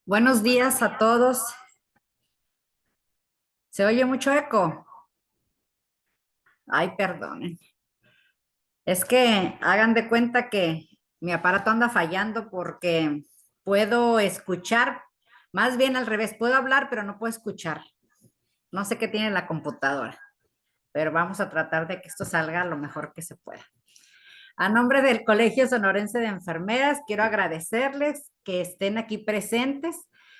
Buenos días a todos. ¿Se oye mucho eco? Ay, perdonen. Es que hagan de cuenta que mi aparato anda fallando porque puedo escuchar, más bien al revés, puedo hablar, pero no puedo escuchar. No sé qué tiene la computadora, pero vamos a tratar de que esto salga lo mejor que se pueda. A nombre del Colegio Sonorense de Enfermeras, quiero agradecerles que estén aquí presentes.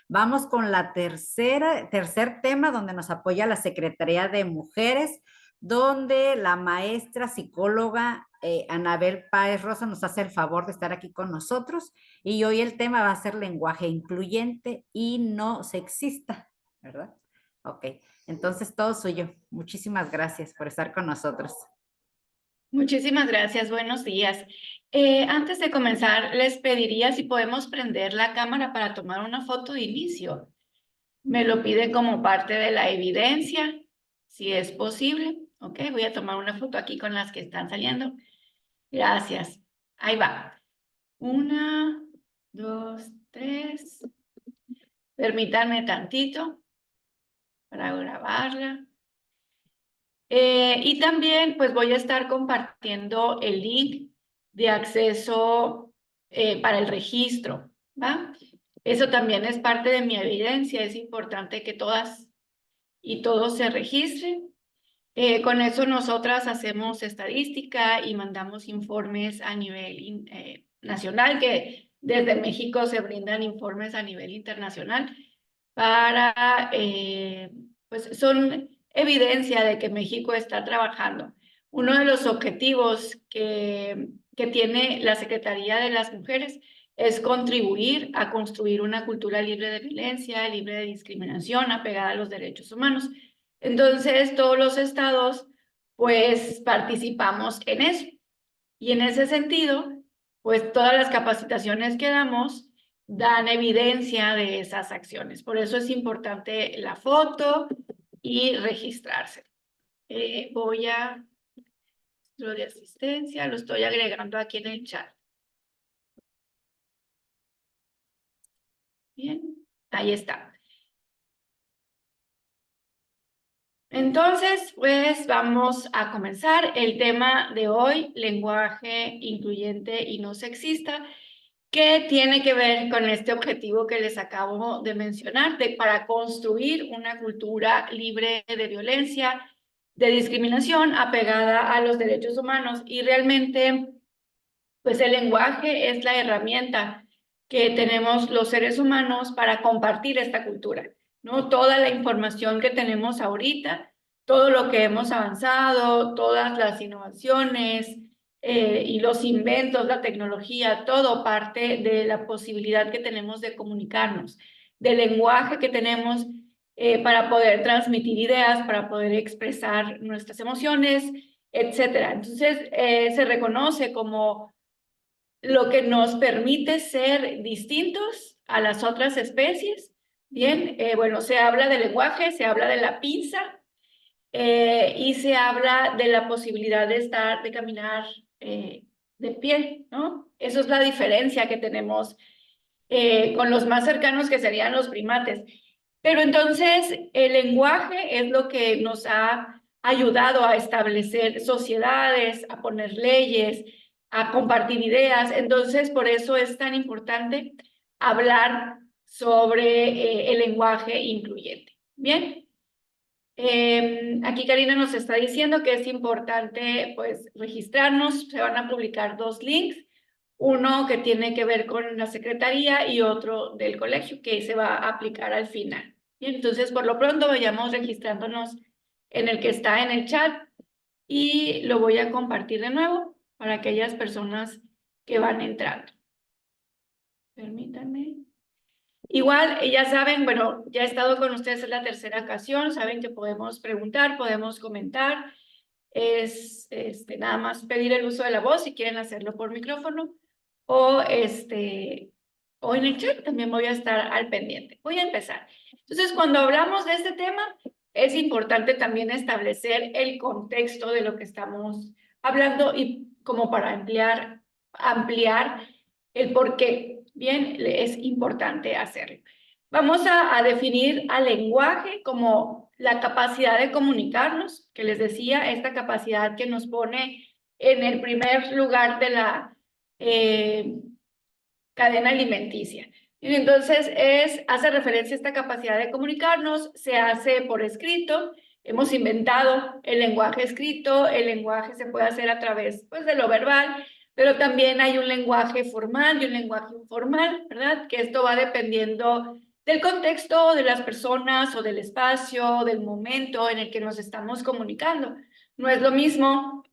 Vamos con la tercer tema donde nos apoya la Secretaría de Mujeres, donde la maestra psicóloga Anabel Páez Rosa nos hace el favor de estar aquí con nosotros. Y hoy el tema va a ser lenguaje incluyente y no sexista, ¿verdad? Ok, entonces todo suyo. Muchísimas gracias por estar con nosotros. Muchísimas gracias, buenos días. Antes de comenzar, les pediría si podemos prender la cámara para tomar una foto de inicio. Me lo piden como parte de la evidencia, si es posible. Ok, voy a tomar una foto aquí con las que están saliendo. Gracias. Ahí va. Una, dos, tres. Permítanme tantito para grabarla. Y también pues voy a estar compartiendo el link de acceso para el registro, ¿va? Eso también es parte de mi evidencia, es importante que todas y todos se registren. Con eso nosotras hacemos estadística y mandamos informes a nivel nacional, que desde México se brindan informes a nivel internacional para, pues son evidencia de que México está trabajando. Uno de los objetivos que tiene la Secretaría de las Mujeres es contribuir a construir una cultura libre de violencia, libre de discriminación, apegada a los derechos humanos. Entonces, todos los estados, pues, participamos en eso. Y en ese sentido, pues, todas las capacitaciones que damos dan evidencia de esas acciones. Por eso es importante la foto y registrarse. Voy a lo de asistencia, lo estoy agregando aquí en el chat. Bien, ahí está. Entonces, pues vamos a comenzar el tema de hoy, lenguaje incluyente y no sexista, que tiene que ver con este objetivo que les acabo de mencionar, para construir una cultura libre de violencia, de discriminación, apegada a los derechos humanos. Y realmente, pues el lenguaje es la herramienta que tenemos los seres humanos para compartir esta cultura, ¿no? Toda la información que tenemos ahorita, todo lo que hemos avanzado, todas las innovaciones y los inventos, la tecnología, todo parte de la posibilidad que tenemos de comunicarnos, del lenguaje que tenemos para poder transmitir ideas, para poder expresar nuestras emociones, etcétera. Entonces, se reconoce como lo que nos permite ser distintos a las otras especies. Bien, bueno, se habla del lenguaje, se habla de la pinza y se habla de la posibilidad de caminar de pie, ¿no? Eso es la diferencia que tenemos con los más cercanos, que serían los primates. Pero entonces el lenguaje es lo que nos ha ayudado a establecer sociedades, a poner leyes, a compartir ideas. Entonces, por eso es tan importante hablar sobre el lenguaje incluyente. Bien. Aquí Karina nos está diciendo que es importante, pues, registrarnos. Se van a publicar dos links, uno que tiene que ver con la secretaría y otro del colegio, que se va a aplicar al final. Bien, entonces, por lo pronto, vayamos registrándonos en el que está en el chat y lo voy a compartir de nuevo para aquellas personas que van entrando. Permítanme. Igual, ya saben, bueno, ya he estado con ustedes en la tercera ocasión, saben que podemos preguntar, podemos comentar, es nada más pedir el uso de la voz si quieren hacerlo por micrófono o, o en el chat, también voy a estar al pendiente. Voy a empezar. Entonces, cuando hablamos de este tema, es importante también establecer el contexto de lo que estamos hablando y como para ampliar el por qué. Bien, es importante hacerlo. Vamos a definir al lenguaje como la capacidad de comunicarnos, que les decía, esta capacidad que nos pone en el primer lugar de la cadena alimenticia. Y entonces hace referencia a esta capacidad de comunicarnos, se hace por escrito, hemos inventado el lenguaje escrito, el lenguaje se puede hacer a través pues, de lo verbal, pero también hay un lenguaje formal y un lenguaje informal, ¿verdad? Que esto va dependiendo del contexto, de las personas o del espacio, del momento en el que nos estamos comunicando. No es lo mismo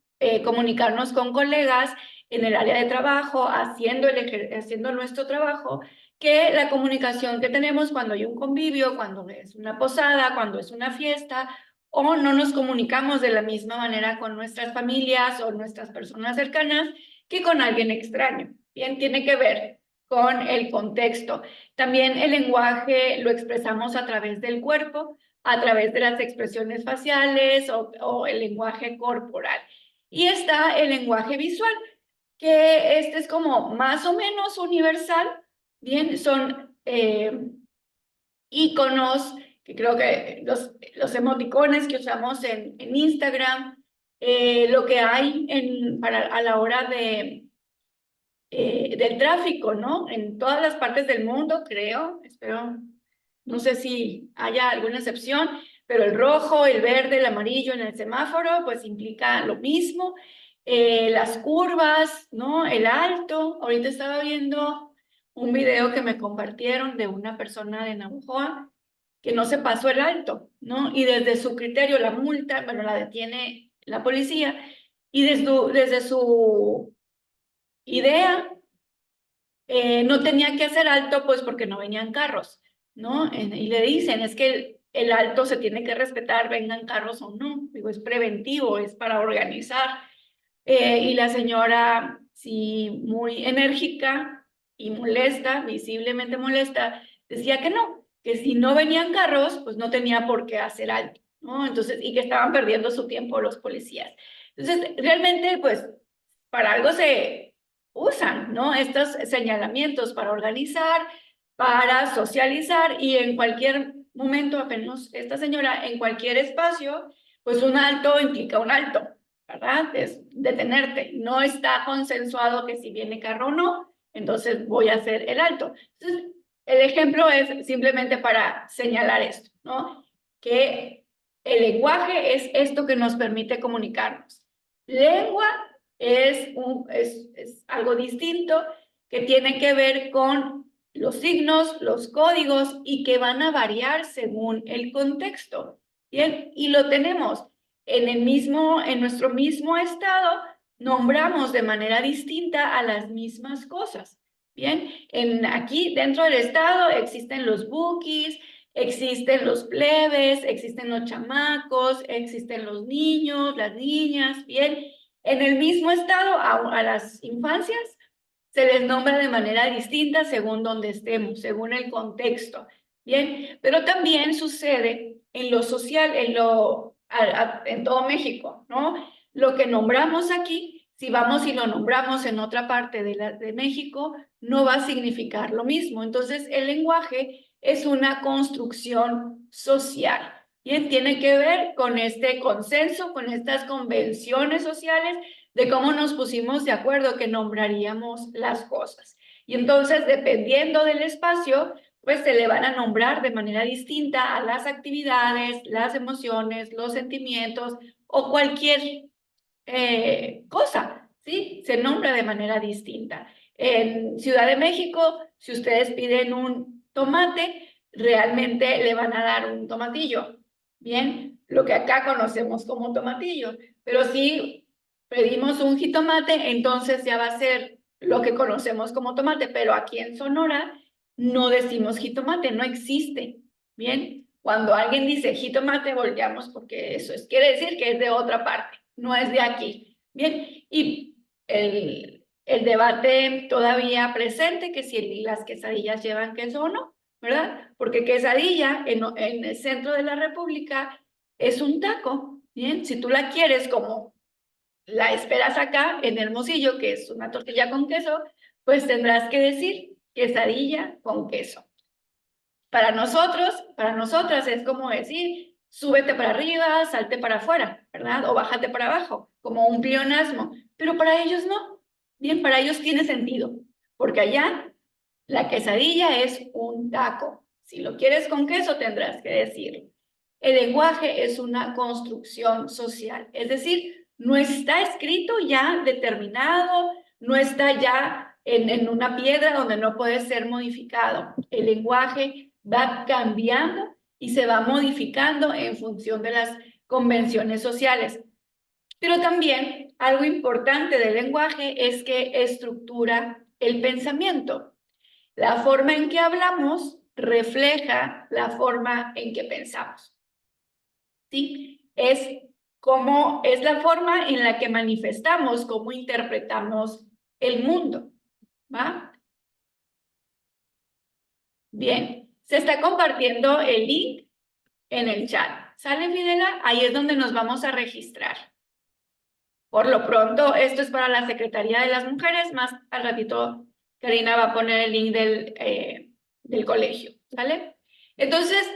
comunicarnos con colegas en el área de trabajo, haciendo nuestro trabajo, que la comunicación que tenemos cuando hay un convivio, cuando es una posada, cuando es una fiesta, o no nos comunicamos de la misma manera con nuestras familias o nuestras personas cercanas que con alguien extraño. Bien, tiene que ver con el contexto. También el lenguaje lo expresamos a través del cuerpo, a través de las expresiones faciales o el lenguaje corporal. Y está el lenguaje visual, que este es como más o menos universal, bien, son iconos, que creo que los emoticones que usamos en Instagram, lo que hay a la hora del tráfico, ¿no? En todas las partes del mundo, creo, espero, no sé si haya alguna excepción, pero el rojo, el verde, el amarillo en el semáforo, pues implica lo mismo. Las curvas, ¿no? El alto. Ahorita estaba viendo un video que me compartieron de una persona de Navajoa que no se pasó el alto, ¿no? Y desde su criterio, la multa, bueno, la detiene la policía, y desde su idea, no tenía que hacer alto, pues porque no venían carros, ¿no? Y le dicen, es que el alto se tiene que respetar, vengan carros o no. Digo, es preventivo, es para organizar. Y la señora, sí, muy enérgica y molesta, visiblemente molesta, decía que si no venían carros, pues no tenía por qué hacer alto, ¿no? Entonces, y que estaban perdiendo su tiempo los policías. Entonces, realmente, pues, para algo se usan, ¿no? Estos señalamientos para organizar, para socializar y en cualquier momento, apenas esta señora, en cualquier espacio, pues un alto implica un alto, ¿verdad? Es detenerte. No está consensuado que si viene carro o no, entonces voy a hacer el alto. Entonces, el ejemplo es simplemente para señalar esto, ¿no? Que el lenguaje es esto que nos permite comunicarnos. Lengua es algo distinto que tiene que ver con los signos, los códigos y que van a variar según el contexto. Bien, y lo tenemos en nuestro mismo estado, nombramos de manera distinta a las mismas cosas. Bien, aquí dentro del estado existen los bukis, existen los plebes, existen los chamacos, existen los niños, las niñas, bien. En el mismo estado, a las infancias se les nombra de manera distinta según donde estemos, según el contexto, bien. Pero también sucede en lo social, en todo México, ¿no? Lo que nombramos aquí, si vamos y lo nombramos en otra parte de México, no va a significar lo mismo. Entonces, el lenguaje es una construcción social. Bien, tiene que ver con este consenso, con estas convenciones sociales de cómo nos pusimos de acuerdo que nombraríamos las cosas. Y entonces, dependiendo del espacio, pues se le van a nombrar de manera distinta a las actividades, las emociones, los sentimientos o cualquier cosa, ¿sí? Se nombra de manera distinta. En Ciudad de México, si ustedes piden un tomate, realmente le van a dar un tomatillo, ¿bien? Lo que acá conocemos como tomatillo. Pero si pedimos un jitomate, entonces ya va a ser lo que conocemos como tomate, pero aquí en Sonora no decimos jitomate, no existe, ¿bien? Cuando alguien dice jitomate, volteamos porque quiere decir que es de otra parte, no es de aquí, ¿bien? Y el debate todavía presente, que si las quesadillas llevan queso o no, ¿verdad? Porque quesadilla en el centro de la República es un taco, ¿bien? Si tú la quieres como la esperas acá en Hermosillo, que es una tortilla con queso, pues tendrás que decir quesadilla con queso. Para nosotros, para nosotras es como decir, súbete para arriba, salte para afuera, ¿verdad? O bájate para abajo, como un pleonasmo. Pero para ellos no. Bien, para ellos tiene sentido, porque allá la quesadilla es un taco. Si lo quieres con queso, tendrás que decirlo. El lenguaje es una construcción social, es decir, no está escrito ya determinado, no está ya en una piedra donde no puede ser modificado. El lenguaje va cambiando y se va modificando en función de las convenciones sociales. Pero también algo importante del lenguaje es que estructura el pensamiento. La forma en que hablamos refleja la forma en que pensamos. ¿Sí? Es la forma en la que manifestamos, cómo interpretamos el mundo. ¿Va? Bien, se está compartiendo el link en el chat. ¿Sale, Fidela? Ahí es donde nos vamos a registrar. Por lo pronto, esto es para la Secretaría de las Mujeres. Más al ratito, Karina va a poner el link del colegio. ¿Sale? Entonces,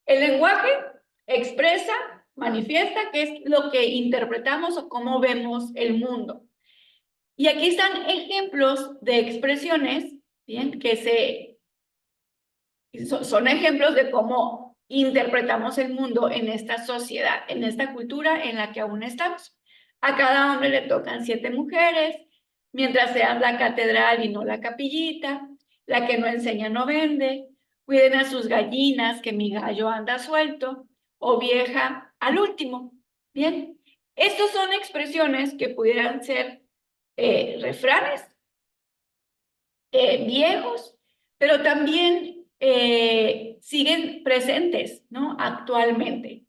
el lenguaje expresa, manifiesta qué es lo que interpretamos o cómo vemos el mundo. Y aquí están ejemplos de expresiones, ¿bien? Que son ejemplos de cómo interpretamos el mundo en esta sociedad, en esta cultura en la que aún estamos. A cada hombre le tocan 7 mujeres, mientras seas la catedral y no la capillita, la que no enseña no vende, cuiden a sus gallinas que mi gallo anda suelto, o vieja al último. Bien, estos son expresiones que pudieran ser refranes viejos, pero también siguen presentes, ¿no? Actualmente.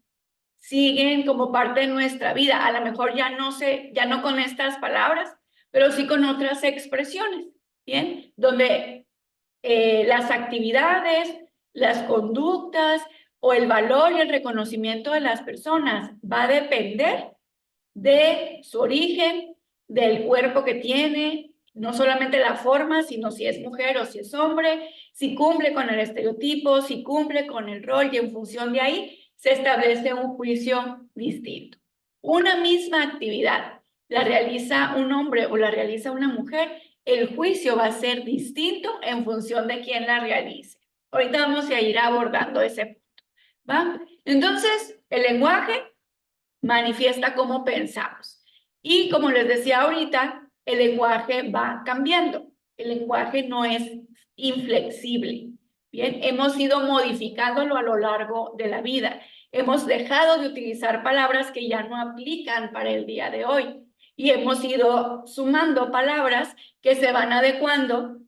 Siguen como parte de nuestra vida. A lo mejor ya no con estas palabras, pero sí con otras expresiones, ¿bien? Donde las actividades, las conductas o el valor y el reconocimiento de las personas va a depender de su origen, del cuerpo que tiene, no solamente la forma, sino si es mujer o si es hombre, si cumple con el estereotipo, si cumple con el rol, y en función de ahí se establece un juicio distinto. Una misma actividad la realiza un hombre o la realiza una mujer, el juicio va a ser distinto en función de quién la realice. Ahorita vamos a ir abordando ese punto, ¿va? Entonces, el lenguaje manifiesta cómo pensamos. Y como les decía ahorita, el lenguaje va cambiando. El lenguaje no es inflexible. Bien, hemos ido modificándolo a lo largo de la vida. Hemos dejado de utilizar palabras que ya no aplican para el día de hoy y hemos ido sumando palabras que se van adecuando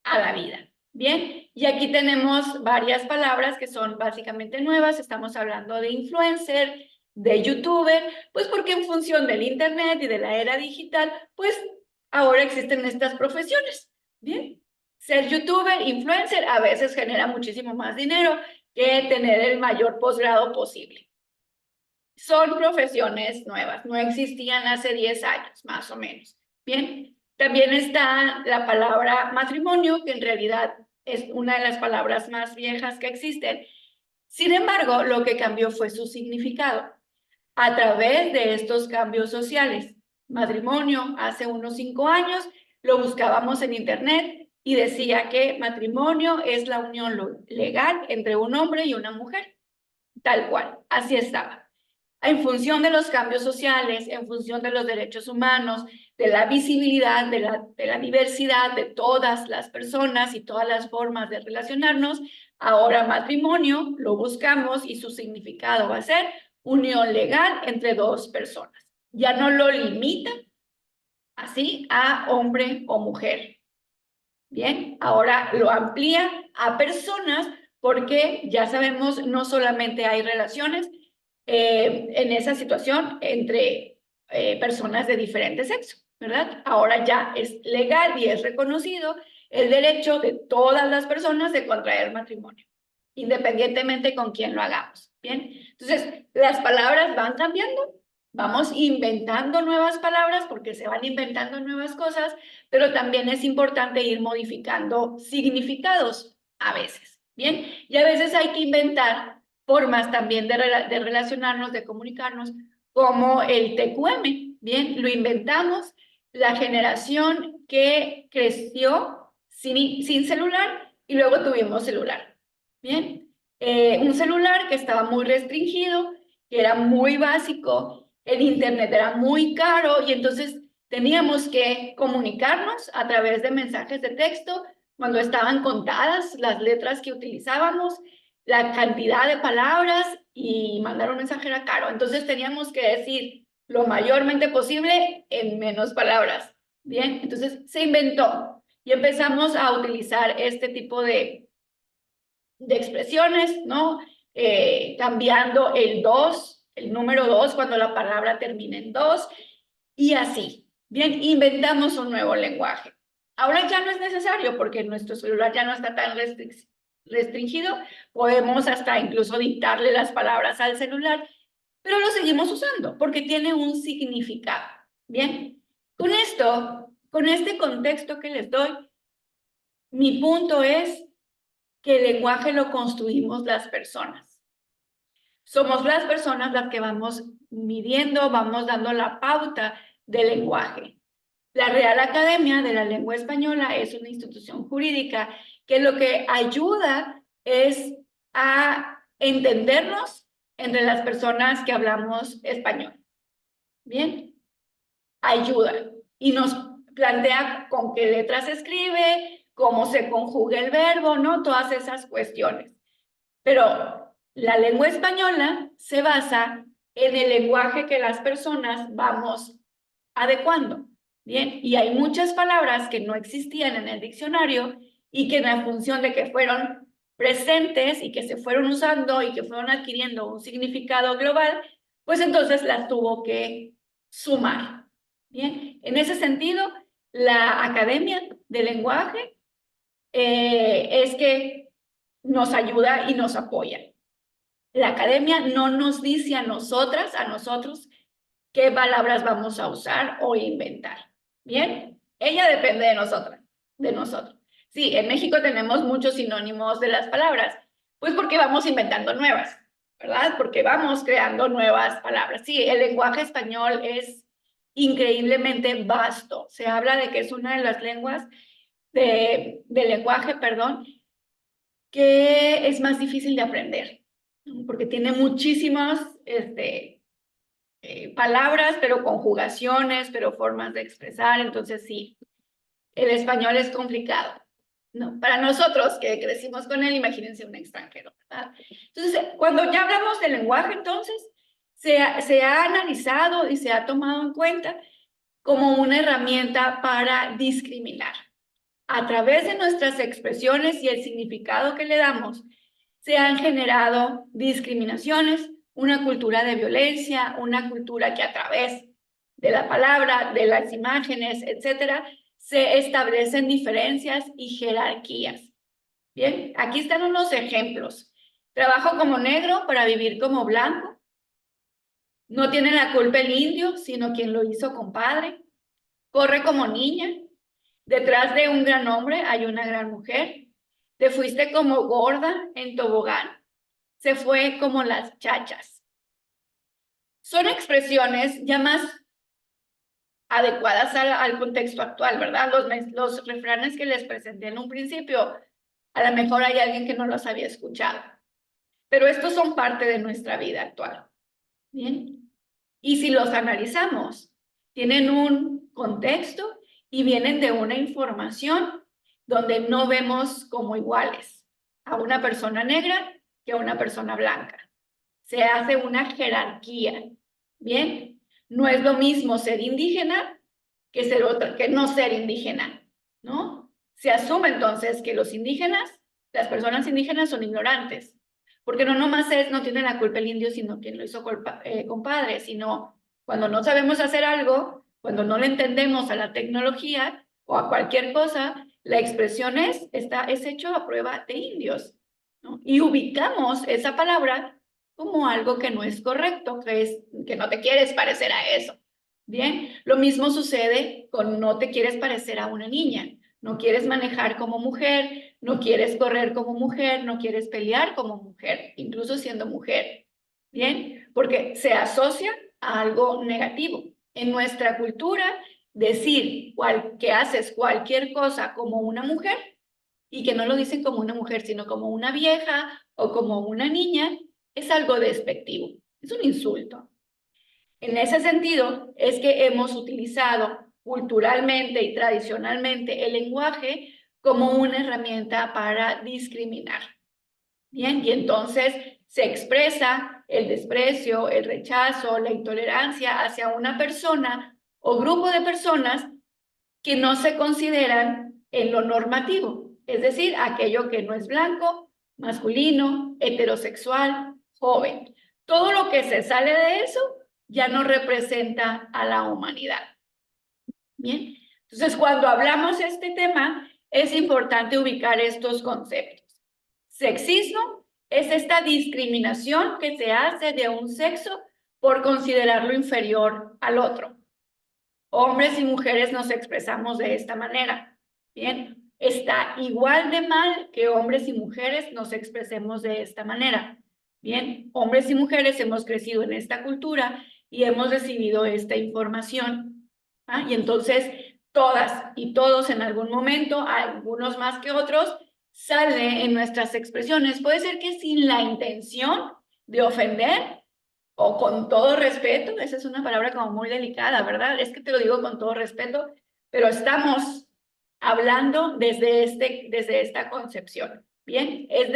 a la vida. Bien, y aquí tenemos varias palabras que son básicamente nuevas. Estamos hablando de influencer, de youtuber, pues porque en función del internet y de la era digital, pues ahora existen estas profesiones. Bien, ser youtuber, influencer, a veces genera muchísimo más dinero que tener el mayor posgrado posible. Son profesiones nuevas, no existían hace 10 años, más o menos. Bien, también está la palabra matrimonio, que en realidad es una de las palabras más viejas que existen. Sin embargo, lo que cambió fue su significado a través de estos cambios sociales. Matrimonio, hace unos 5 años, lo buscábamos en internet y decía que matrimonio es la unión legal entre un hombre y una mujer. Tal cual, así estaba. En función de los cambios sociales, en función de los derechos humanos, de la visibilidad, de la diversidad de todas las personas y todas las formas de relacionarnos, ahora matrimonio lo buscamos y su significado va a ser unión legal entre 2 personas. Ya no lo limita así a hombre o mujer. Bien, ahora lo amplía a personas porque ya sabemos, no solamente hay relaciones en esa situación entre personas de diferente sexo, ¿verdad? Ahora ya es legal y es reconocido el derecho de todas las personas de contraer matrimonio, independientemente con quién lo hagamos, ¿bien? Entonces, las palabras van cambiando, vamos inventando nuevas palabras porque se van inventando nuevas cosas, pero también es importante ir modificando significados a veces, Bien, y a veces hay que inventar formas también de relacionarnos, de comunicarnos, como el TQM. Bien, lo inventamos la generación que creció sin celular y luego tuvimos celular. Bien, un celular que estaba muy restringido, que era muy básico, el internet era muy caro y entonces teníamos que comunicarnos a través de mensajes de texto cuando estaban contadas las letras que utilizábamos, la cantidad de palabras y mandar un mensaje era caro. Entonces teníamos que decir lo mayormente posible en menos palabras. Bien, entonces se inventó y empezamos a utilizar este tipo de expresiones, ¿no? Cambiando el 2, el número 2 cuando la palabra termina en 2 y así. Bien, inventamos un nuevo lenguaje. Ahora ya no es necesario porque nuestro celular ya no está tan restringido. Podemos hasta incluso dictarle las palabras al celular, pero lo seguimos usando porque tiene un significado. Bien, con esto, con este contexto que les doy, mi punto es que el lenguaje lo construimos las personas. Somos las personas las que vamos midiendo, vamos dando la pauta del lenguaje. La Real Academia de la Lengua Española es una institución jurídica que lo que ayuda es a entendernos entre las personas que hablamos español. Bien, ayuda y nos plantea con qué letras se escribe, cómo se conjuga el verbo, ¿no? Todas esas cuestiones. Pero la lengua española se basa en el lenguaje que las personas vamos adecuando. Bien, y hay muchas palabras que no existían en el diccionario y que en función de que fueron presentes y que se fueron usando y que fueron adquiriendo un significado global, pues entonces las tuvo que sumar. Bien, en ese sentido, la Academia de Lenguaje es que nos ayuda y nos apoya. La academia no nos dice a nosotras, a nosotros, qué palabras vamos a usar o inventar. ¿Bien? Ella depende de nosotras, de nosotros. Sí, en México tenemos muchos sinónimos de las palabras, pues porque vamos inventando nuevas, ¿verdad? Porque vamos creando nuevas palabras. Sí, el lenguaje español es increíblemente vasto. Se habla de que es una de las lenguas de lenguaje, perdón, que es más difícil de aprender, porque tiene muchísimas palabras, pero conjugaciones, pero formas de expresar. Entonces, sí, el español es complicado. No, para nosotros que crecimos con él, imagínense un extranjero, ¿verdad? Entonces, cuando ya hablamos del lenguaje, entonces, se ha analizado y se ha tomado en cuenta como una herramienta para discriminar. A través de nuestras expresiones y el significado que le damos, se han generado discriminaciones, una cultura de violencia, una cultura que a través de la palabra, de las imágenes, etcétera, se establecen diferencias y jerarquías. Bien, aquí están unos ejemplos. Trabajo como negro para vivir como blanco. No tiene la culpa el indio, sino quien lo hizo compadre. Corre como niña. Detrás de un gran hombre hay una gran mujer. Te fuiste como gorda en tobogán. Se fue como las chachas. Son expresiones ya más adecuadas al contexto actual, ¿verdad? Los refranes que les presenté en un principio, a lo mejor hay alguien que no los había escuchado, pero estos son parte de nuestra vida actual. Bien, y si los analizamos, tienen un contexto y vienen de una información donde no vemos como iguales a una persona negra que a una persona blanca. Se hace una jerarquía. Bien, no es lo mismo ser indígena que ser otro, que no ser indígena, ¿no? Se asume entonces que los indígenas, las personas indígenas son ignorantes, porque no nomás no tiene la culpa el indio, sino quien lo hizo compadre, sino cuando no sabemos hacer algo, cuando no le entendemos a la tecnología o a cualquier cosa, la expresión es hecho a prueba de indios, ¿no? Y ubicamos esa palabra como algo que no es correcto, que no te quieres parecer a eso. Bien, lo mismo sucede con no te quieres parecer a una niña, no quieres manejar como mujer, no quieres correr como mujer, no quieres pelear como mujer, incluso siendo mujer, ¿bien? Porque se asocia a algo negativo. En nuestra cultura, decir que haces cualquier cosa como una mujer y que no lo dicen como una mujer, sino como una vieja o como una niña, es algo despectivo, es un insulto. En ese sentido, es que hemos utilizado culturalmente y tradicionalmente el lenguaje como una herramienta para discriminar. Bien, y entonces se expresa el desprecio, el rechazo, la intolerancia hacia una persona o grupo de personas que no se consideran en lo normativo, es decir, aquello que no es blanco, masculino, heterosexual, joven. Todo lo que se sale de eso ya no representa a la humanidad. Bien, entonces cuando hablamos de este tema, es importante ubicar estos conceptos. Sexismo es esta discriminación que se hace de un sexo por considerarlo inferior al otro. Hombres y mujeres nos expresamos de esta manera. Bien, está igual de mal que hombres y mujeres nos expresemos de esta manera. Bien, hombres y mujeres hemos crecido en esta cultura y hemos recibido esta información. ¿Ah? Y entonces, todas y todos en algún momento, algunos más que otros, sale en nuestras expresiones. Puede ser que sin la intención de ofender, o con todo respeto, esa es una palabra como muy delicada, ¿verdad? Es que te lo digo con todo respeto, pero estamos hablando desde esta concepción, ¿bien? Es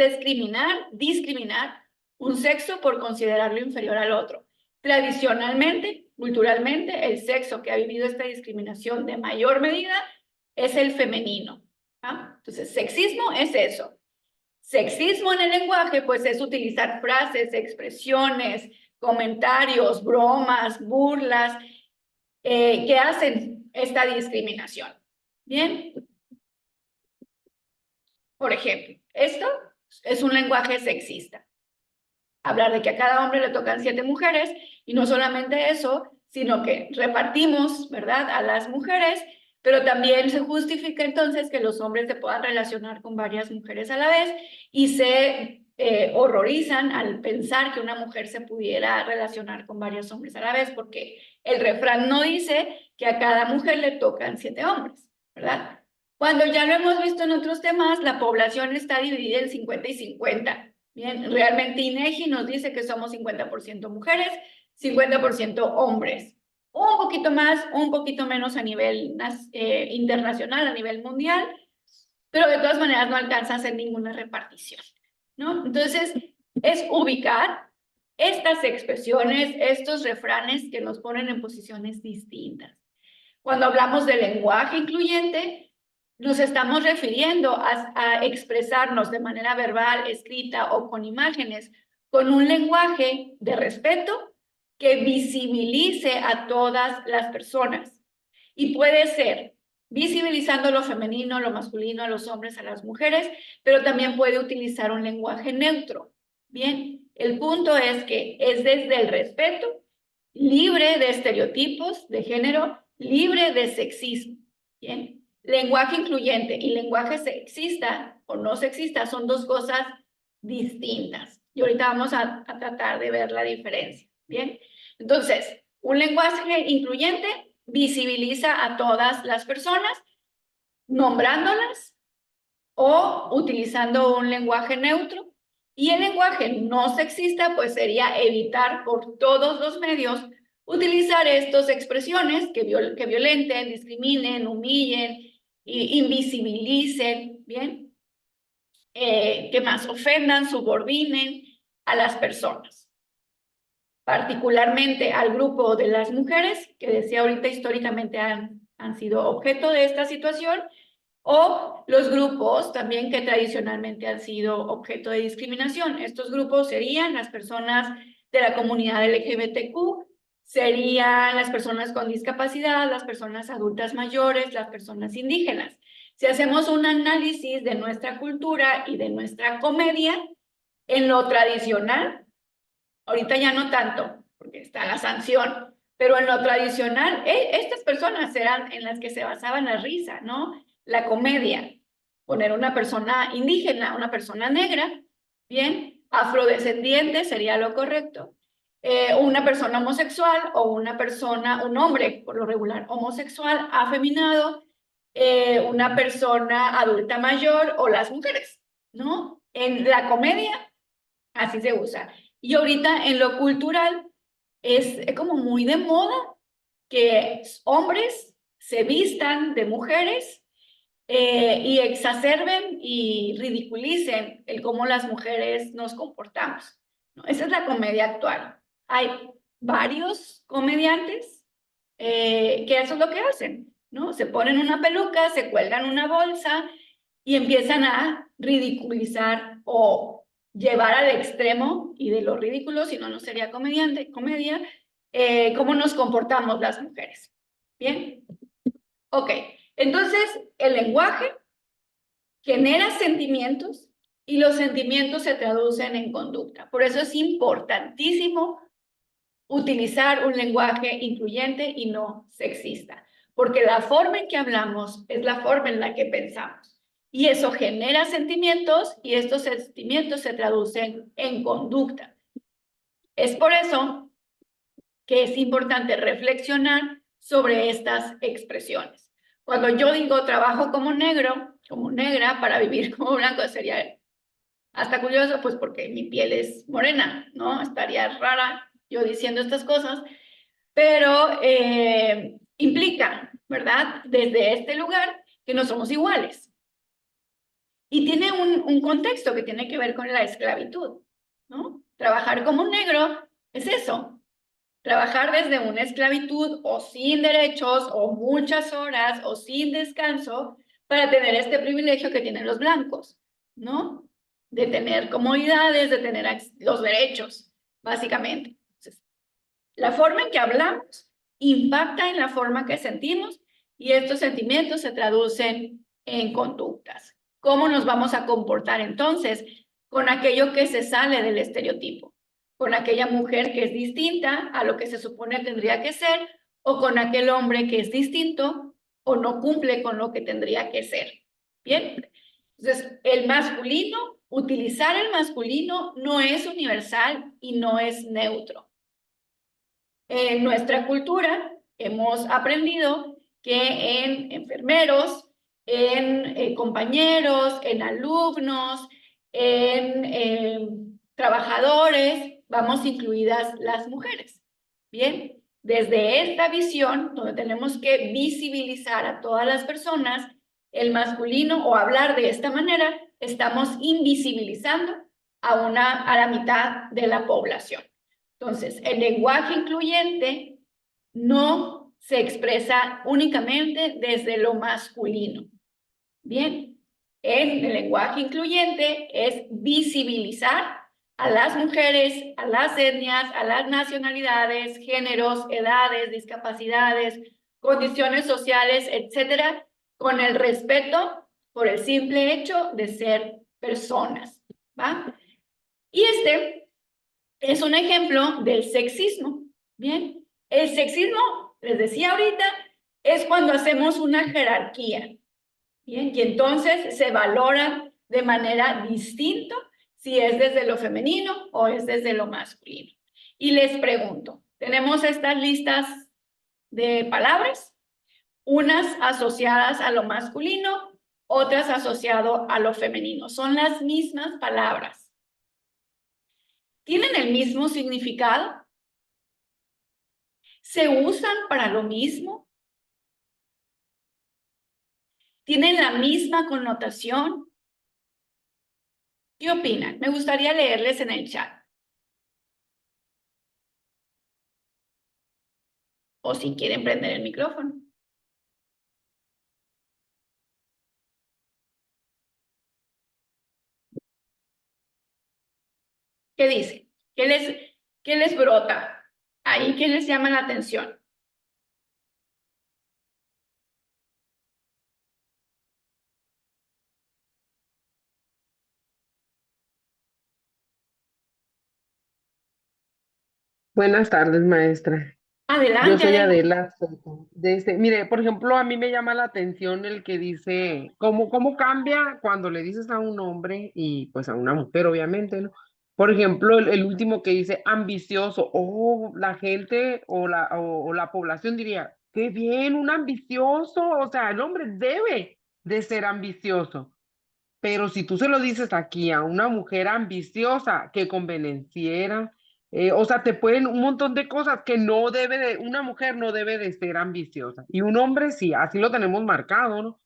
discriminar un sexo por considerarlo inferior al otro. Tradicionalmente, culturalmente, el sexo que ha vivido esta discriminación de mayor medida es el femenino. ¿Ah? Entonces, sexismo es eso. Sexismo en el lenguaje, pues es utilizar frases, expresiones, comentarios, bromas, burlas, que hacen esta discriminación. Bien. Por ejemplo, esto es un lenguaje sexista. Hablar de que a cada hombre le tocan 7 mujeres, y no solamente eso, sino que repartimos, ¿verdad?, a las mujeres, pero también se justifica entonces que los hombres se puedan relacionar con varias mujeres a la vez y se horrorizan al pensar que una mujer se pudiera relacionar con varios hombres a la vez, porque el refrán no dice que a cada mujer le tocan 7 hombres, ¿verdad? Cuando ya lo hemos visto en otros temas, la población está dividida en 50 y 50. Bien, realmente INEGI nos dice que somos 50% mujeres, 50% hombres. Un poquito más, un poquito menos a nivel internacional, a nivel mundial, pero de todas maneras no alcanza a hacer ninguna repartición, ¿no? Entonces, es ubicar estas expresiones, estos refranes que nos ponen en posiciones distintas. Cuando hablamos de lenguaje incluyente, nos estamos refiriendo a expresarnos de manera verbal, escrita o con imágenes, con un lenguaje de respeto que visibilice a todas las personas. Y puede ser visibilizando lo femenino, lo masculino, a los hombres, a las mujeres, pero también puede utilizar un lenguaje neutro. Bien, el punto es que es desde el respeto, libre de estereotipos de género, libre de sexismo. Bien, lenguaje incluyente y lenguaje sexista o no sexista son dos cosas distintas. Y ahorita vamos a tratar de ver la diferencia. Bien, entonces, un lenguaje incluyente visibiliza a todas las personas, nombrándolas o utilizando un lenguaje neutro. Y el lenguaje no sexista, pues sería evitar por todos los medios utilizar estas expresiones que violenten, discriminen, humillen, invisibilicen, ¿bien? Que más ofendan, subordinen a las personas. Particularmente al grupo de las mujeres, que decía ahorita históricamente han sido objeto de esta situación, o los grupos también que tradicionalmente han sido objeto de discriminación. Estos grupos serían las personas de la comunidad LGBTQ, serían las personas con discapacidad, las personas adultas mayores, las personas indígenas. Si hacemos un análisis de nuestra cultura y de nuestra comedia, en lo tradicional, ahorita ya no tanto, porque está la sanción, pero en lo tradicional, estas personas eran en las que se basaba la risa, ¿no? La comedia. poner una persona indígena, una persona negra, bien, afrodescendiente sería lo correcto, una persona homosexual o una persona, un hombre por lo regular homosexual, afeminado, una persona adulta mayor o las mujeres, ¿no? En la comedia así se usa. Y ahorita en lo cultural es como muy de moda que hombres se vistan de mujeres y exacerben y ridiculicen el cómo las mujeres nos comportamos, ¿no? Esa es la comedia actual. Hay varios comediantes que eso es lo que hacen, ¿no? Se ponen una peluca, se cuelgan una bolsa y empiezan a ridiculizar o llevar al extremo, y de lo ridículo, si no, no sería comedia, cómo nos comportamos las mujeres. ¿Bien? Ok, entonces el lenguaje genera sentimientos y los sentimientos se traducen en conducta. Por eso es importantísimo utilizar un lenguaje incluyente y no sexista, porque la forma en que hablamos es la forma en la que pensamos. Y eso genera sentimientos y estos sentimientos se traducen en conducta. Es por eso que es importante reflexionar sobre estas expresiones. Cuando yo digo trabajo como negro, como negra, para vivir como blanco, sería hasta curioso, pues porque mi piel es morena, ¿no? Estaría rara yo diciendo estas cosas, pero implica, ¿verdad? Desde este lugar que no somos iguales. Y tiene un contexto que tiene que ver con la esclavitud, ¿no? Trabajar como negro es eso, trabajar desde una esclavitud o sin derechos o muchas horas o sin descanso para tener este privilegio que tienen los blancos, ¿no? De tener comodidades, de tener los derechos, básicamente. Entonces, la forma en que hablamos impacta en la forma que sentimos y estos sentimientos se traducen en conductas. ¿Cómo nos vamos a comportar entonces con aquello que se sale del estereotipo? Con aquella mujer que es distinta a lo que se supone tendría que ser o con aquel hombre que es distinto o no cumple con lo que tendría que ser. ¿Bien? Entonces, el masculino, utilizar el masculino no es universal y no es neutro. En nuestra cultura hemos aprendido que en enfermeros, en compañeros, en alumnos, en trabajadores, vamos incluidas las mujeres. Bien, desde esta visión, donde tenemos que visibilizar a todas las personas, el masculino o hablar de esta manera, estamos invisibilizando a la mitad de la población. Entonces, el lenguaje incluyente no se expresa únicamente desde lo masculino. Bien, el lenguaje incluyente es visibilizar a las mujeres, a las etnias, a las nacionalidades, géneros, edades, discapacidades, condiciones sociales, etcétera, con el respeto por el simple hecho de ser personas, ¿va? Y este es un ejemplo del sexismo. Bien, el sexismo, les decía ahorita, es cuando hacemos una jerarquía. Bien, y entonces se valora de manera distinta si es desde lo femenino o es desde lo masculino. Y les pregunto, tenemos estas listas de palabras, unas asociadas a lo masculino, otras asociadas a lo femenino. Son las mismas palabras. ¿Tienen el mismo significado? ¿Se usan para lo mismo? ¿Tienen la misma connotación? ¿Qué opinan? Me gustaría leerles en el chat. O si quieren prender el micrófono. ¿Qué dicen? ¿Qué les brota? Ahí, ¿qué les llama la atención? Buenas tardes, maestra. Yo Adelante, soy adelante. Adela Soto. Mire, por ejemplo, a mí me llama la atención el que dice, ¿cómo cambia cuando le dices a un hombre y pues a una mujer, obviamente, ¿no? Por ejemplo, el último que dice ambicioso, la gente o la población diría, qué bien, un ambicioso, o sea, el hombre debe de ser ambicioso. Pero si tú se lo dices aquí a una mujer ambiciosa, que convenenciera, o sea, te pueden un montón de cosas que una mujer no debe de ser ambiciosa. Y un hombre sí, así lo tenemos marcado, ¿no?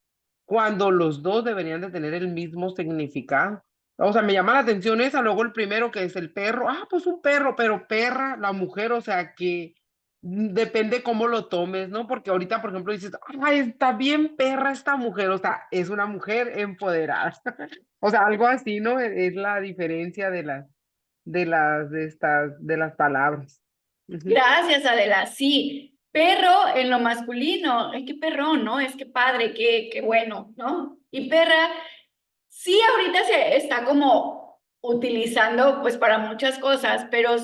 Cuando los dos deberían de tener el mismo significado. O sea, me llama la atención esa, luego el primero que es el perro, pues un perro, pero perra, la mujer, o sea, que depende cómo lo tomes, ¿no? Porque ahorita, por ejemplo, dices, ay, está bien perra esta mujer, o sea, es una mujer empoderada. O sea, algo así, ¿no? Es la diferencia de las palabras. Ujú. Gracias, Adela. Sí, perro en lo masculino, ay, qué perrón, ¿no? Es que padre, qué bueno, ¿no? Y perra, sí, ahorita se está como utilizando pues para muchas cosas, pero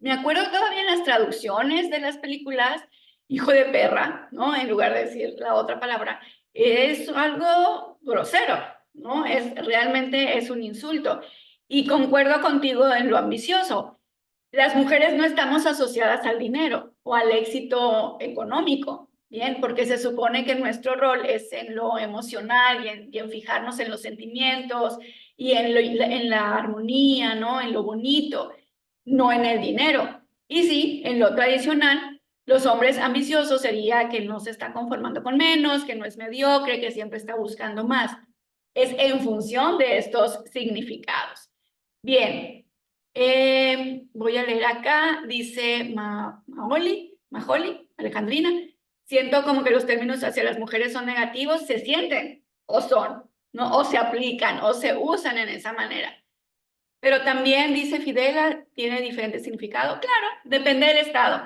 me acuerdo todavía en las traducciones de las películas, hijo de perra, ¿no? En lugar de decir la otra palabra, es algo grosero, ¿no? Realmente es un insulto. Y concuerdo contigo en lo ambicioso. Las mujeres no estamos asociadas al dinero o al éxito económico, ¿bien? Porque se supone que nuestro rol es en lo emocional y en fijarnos en los sentimientos y en la armonía, ¿no? En lo bonito, no en el dinero. Y sí, en lo tradicional, los hombres ambiciosos sería que no se está conformando con menos, que no es mediocre, que siempre está buscando más. Es en función de estos significados. Bien, voy a leer acá, dice Majoli, Alejandrina. Siento como que los términos hacia las mujeres son negativos, se sienten o son, ¿no? O se aplican o se usan en esa manera. Pero también, dice Fidela, tiene diferente significado. Claro, depende del estado.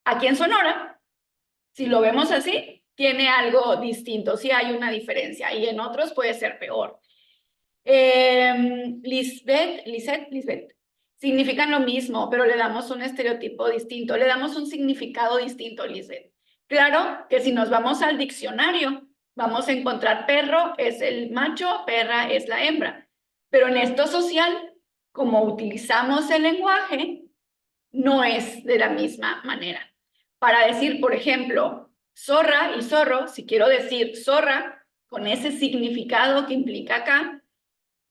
Aquí en Sonora, si lo vemos así, tiene algo distinto, sí hay una diferencia, y en otros puede ser peor. Lisbeth, significan lo mismo, pero le damos un estereotipo distinto, le damos un significado distinto, Lisbeth. Claro que si nos vamos al diccionario, vamos a encontrar perro es el macho, perra es la hembra. Pero en esto social, como utilizamos el lenguaje, no es de la misma manera. Para decir, por ejemplo, zorra y zorro, si quiero decir zorra, con ese significado que implica acá,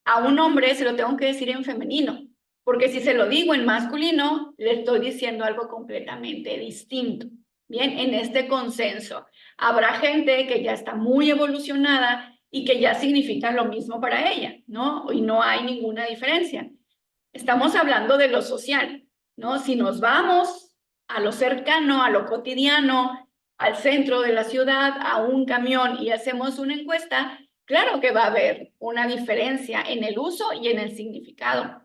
a un hombre se lo tengo que decir en femenino, porque si se lo digo en masculino, le estoy diciendo algo completamente distinto. Bien, en este consenso, habrá gente que ya está muy evolucionada y que ya significa lo mismo para ella, ¿no? Y no hay ninguna diferencia. Estamos hablando de lo social, ¿no? Si nos vamos a lo cercano, a lo cotidiano, al centro de la ciudad, a un camión y hacemos una encuesta, claro que va a haber una diferencia en el uso y en el significado.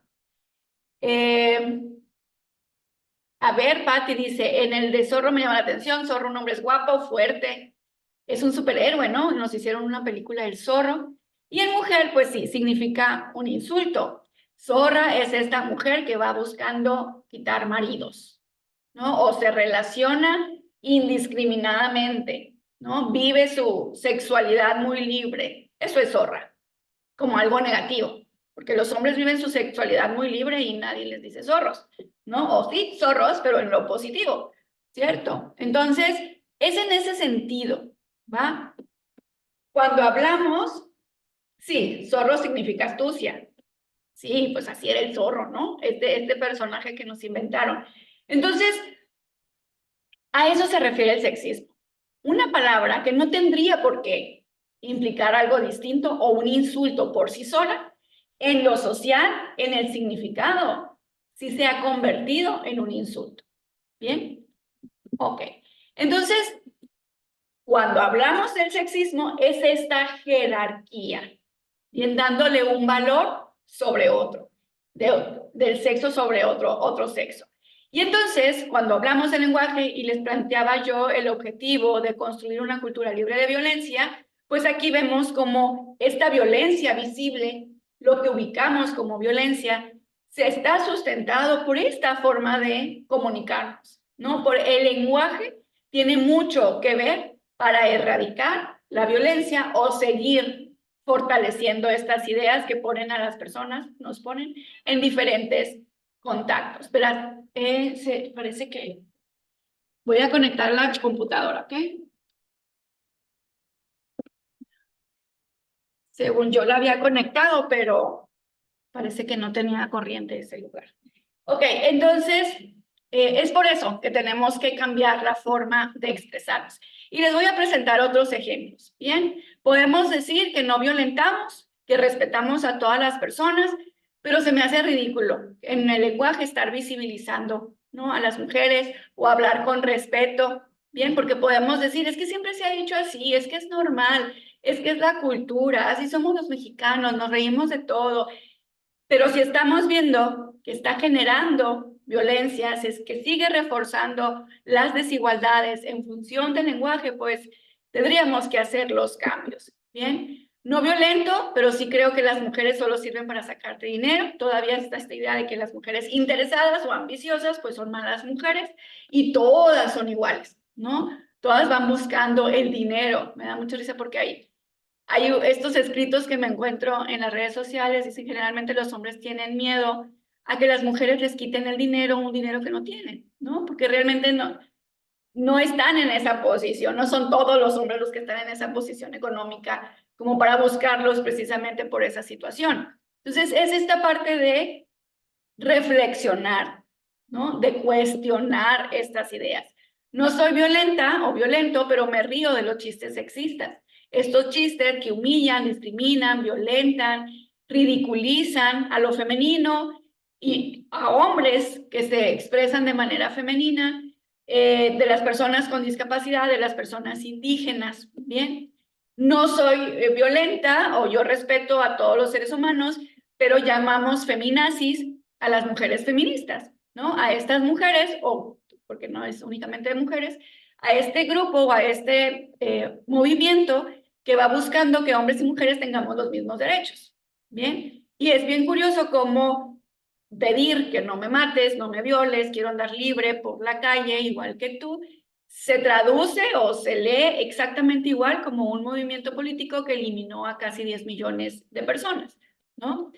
A ver, Patti dice, en el de Zorro me llama la atención, Zorro un hombre es guapo, fuerte, es un superhéroe, ¿no? Nos hicieron una película del Zorro. Y en mujer, pues sí, significa un insulto. Zorra es esta mujer que va buscando quitar maridos, ¿no? O se relaciona indiscriminadamente, ¿no? Vive su sexualidad muy libre. Eso es zorra, como algo negativo, porque los hombres viven su sexualidad muy libre y nadie les dice zorros, ¿no? O sí, zorros, pero en lo positivo, ¿cierto? Entonces, es en ese sentido, ¿va? Cuando hablamos, sí, zorro significa astucia. Sí, pues así era el zorro, ¿no? Este personaje que nos inventaron. Entonces, a eso se refiere el sexismo. Una palabra que no tendría por qué implicar algo distinto o un insulto por sí sola, en lo social, en el significado, sí se ha convertido en un insulto. ¿Bien? Ok. Entonces, cuando hablamos del sexismo, es esta jerarquía, bien, dándole un valor sobre otro, del sexo sobre otro sexo. Y entonces, cuando hablamos del lenguaje y les planteaba yo el objetivo de construir una cultura libre de violencia, pues aquí vemos como esta violencia visible, lo que ubicamos como violencia, se está sustentado por esta forma de comunicarnos, ¿no? Por el lenguaje tiene mucho que ver para erradicar la violencia o seguir fortaleciendo estas ideas que ponen a las personas, nos ponen en diferentes contactos. Espera, parece que voy a conectar la computadora, ¿ok? Según yo la había conectado, pero parece que no tenía corriente ese lugar. Ok, entonces es por eso que tenemos que cambiar la forma de expresarnos. Y les voy a presentar otros ejemplos. Bien, podemos decir que no violentamos, que respetamos a todas las personas, pero se me hace ridículo en el lenguaje estar visibilizando, ¿no?, a las mujeres o hablar con respeto. Bien, porque podemos decir, es que siempre se ha dicho así, es que es normal, es que es la cultura, así somos los mexicanos, nos reímos de todo. Pero si estamos viendo que está generando violencias, es que sigue reforzando las desigualdades en función del lenguaje, pues tendríamos que hacer los cambios, ¿bien? No violento, pero sí creo que las mujeres solo sirven para sacarte dinero. Todavía está esta idea de que las mujeres interesadas o ambiciosas, pues son malas mujeres y todas son iguales, ¿no? Todas van buscando el dinero. Me da mucha risa porque hay estos escritos que me encuentro en las redes sociales, dicen que generalmente los hombres tienen miedo a que las mujeres les quiten el dinero, un dinero que no tienen, ¿no? Porque realmente no están en esa posición, no son todos los hombres los que están en esa posición económica como para buscarlos precisamente por esa situación. Entonces, es esta parte de reflexionar, ¿no? De cuestionar estas ideas. No soy violenta o violento, pero me río de los chistes sexistas. Estos chistes que humillan, discriminan, violentan, ridiculizan a lo femenino y a hombres que se expresan de manera femenina, de las personas con discapacidad, de las personas indígenas, ¿bien? No soy violenta o yo respeto a todos los seres humanos, pero llamamos feminazis a las mujeres feministas, ¿no? A estas mujeres, o porque no es únicamente de mujeres, a este grupo o a este movimiento que va buscando que hombres y mujeres tengamos los mismos derechos, ¿bien? Y es bien curioso cómo pedir que no me mates, no me violes, quiero andar libre por la calle igual que tú, se traduce o se lee exactamente igual como un movimiento político que eliminó a casi 10 millones de personas, ¿no?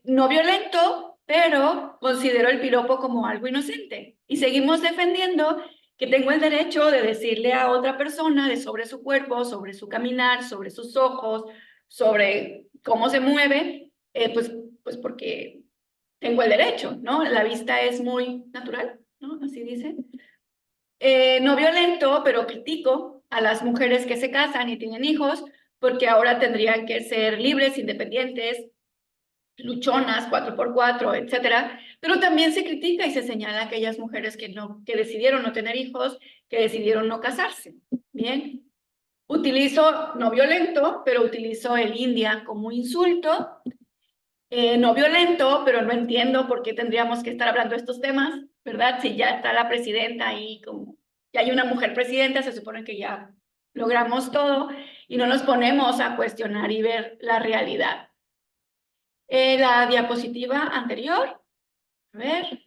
No violento, pero considero el piropo como algo inocente. Y seguimos defendiendo que tengo el derecho de decirle a otra persona sobre su cuerpo, sobre su caminar, sobre sus ojos, sobre cómo se mueve, pues porque tengo el derecho, ¿no? La vista es muy natural, ¿no? Así dice. No violento, pero critico a las mujeres que se casan y tienen hijos, porque ahora tendrían que ser libres, independientes, luchonas, 4x4, etcétera, pero también se critica y se señala a aquellas mujeres que decidieron no tener hijos, que decidieron no casarse, ¿bien? Utilizo no violento, pero utilizo el India como insulto, no violento, pero no entiendo por qué tendríamos que estar hablando de estos temas, ¿verdad? Si ya está la presidenta ahí, como ya hay una mujer presidenta, se supone que ya logramos todo y no nos ponemos a cuestionar y ver la realidad. La diapositiva anterior, a ver,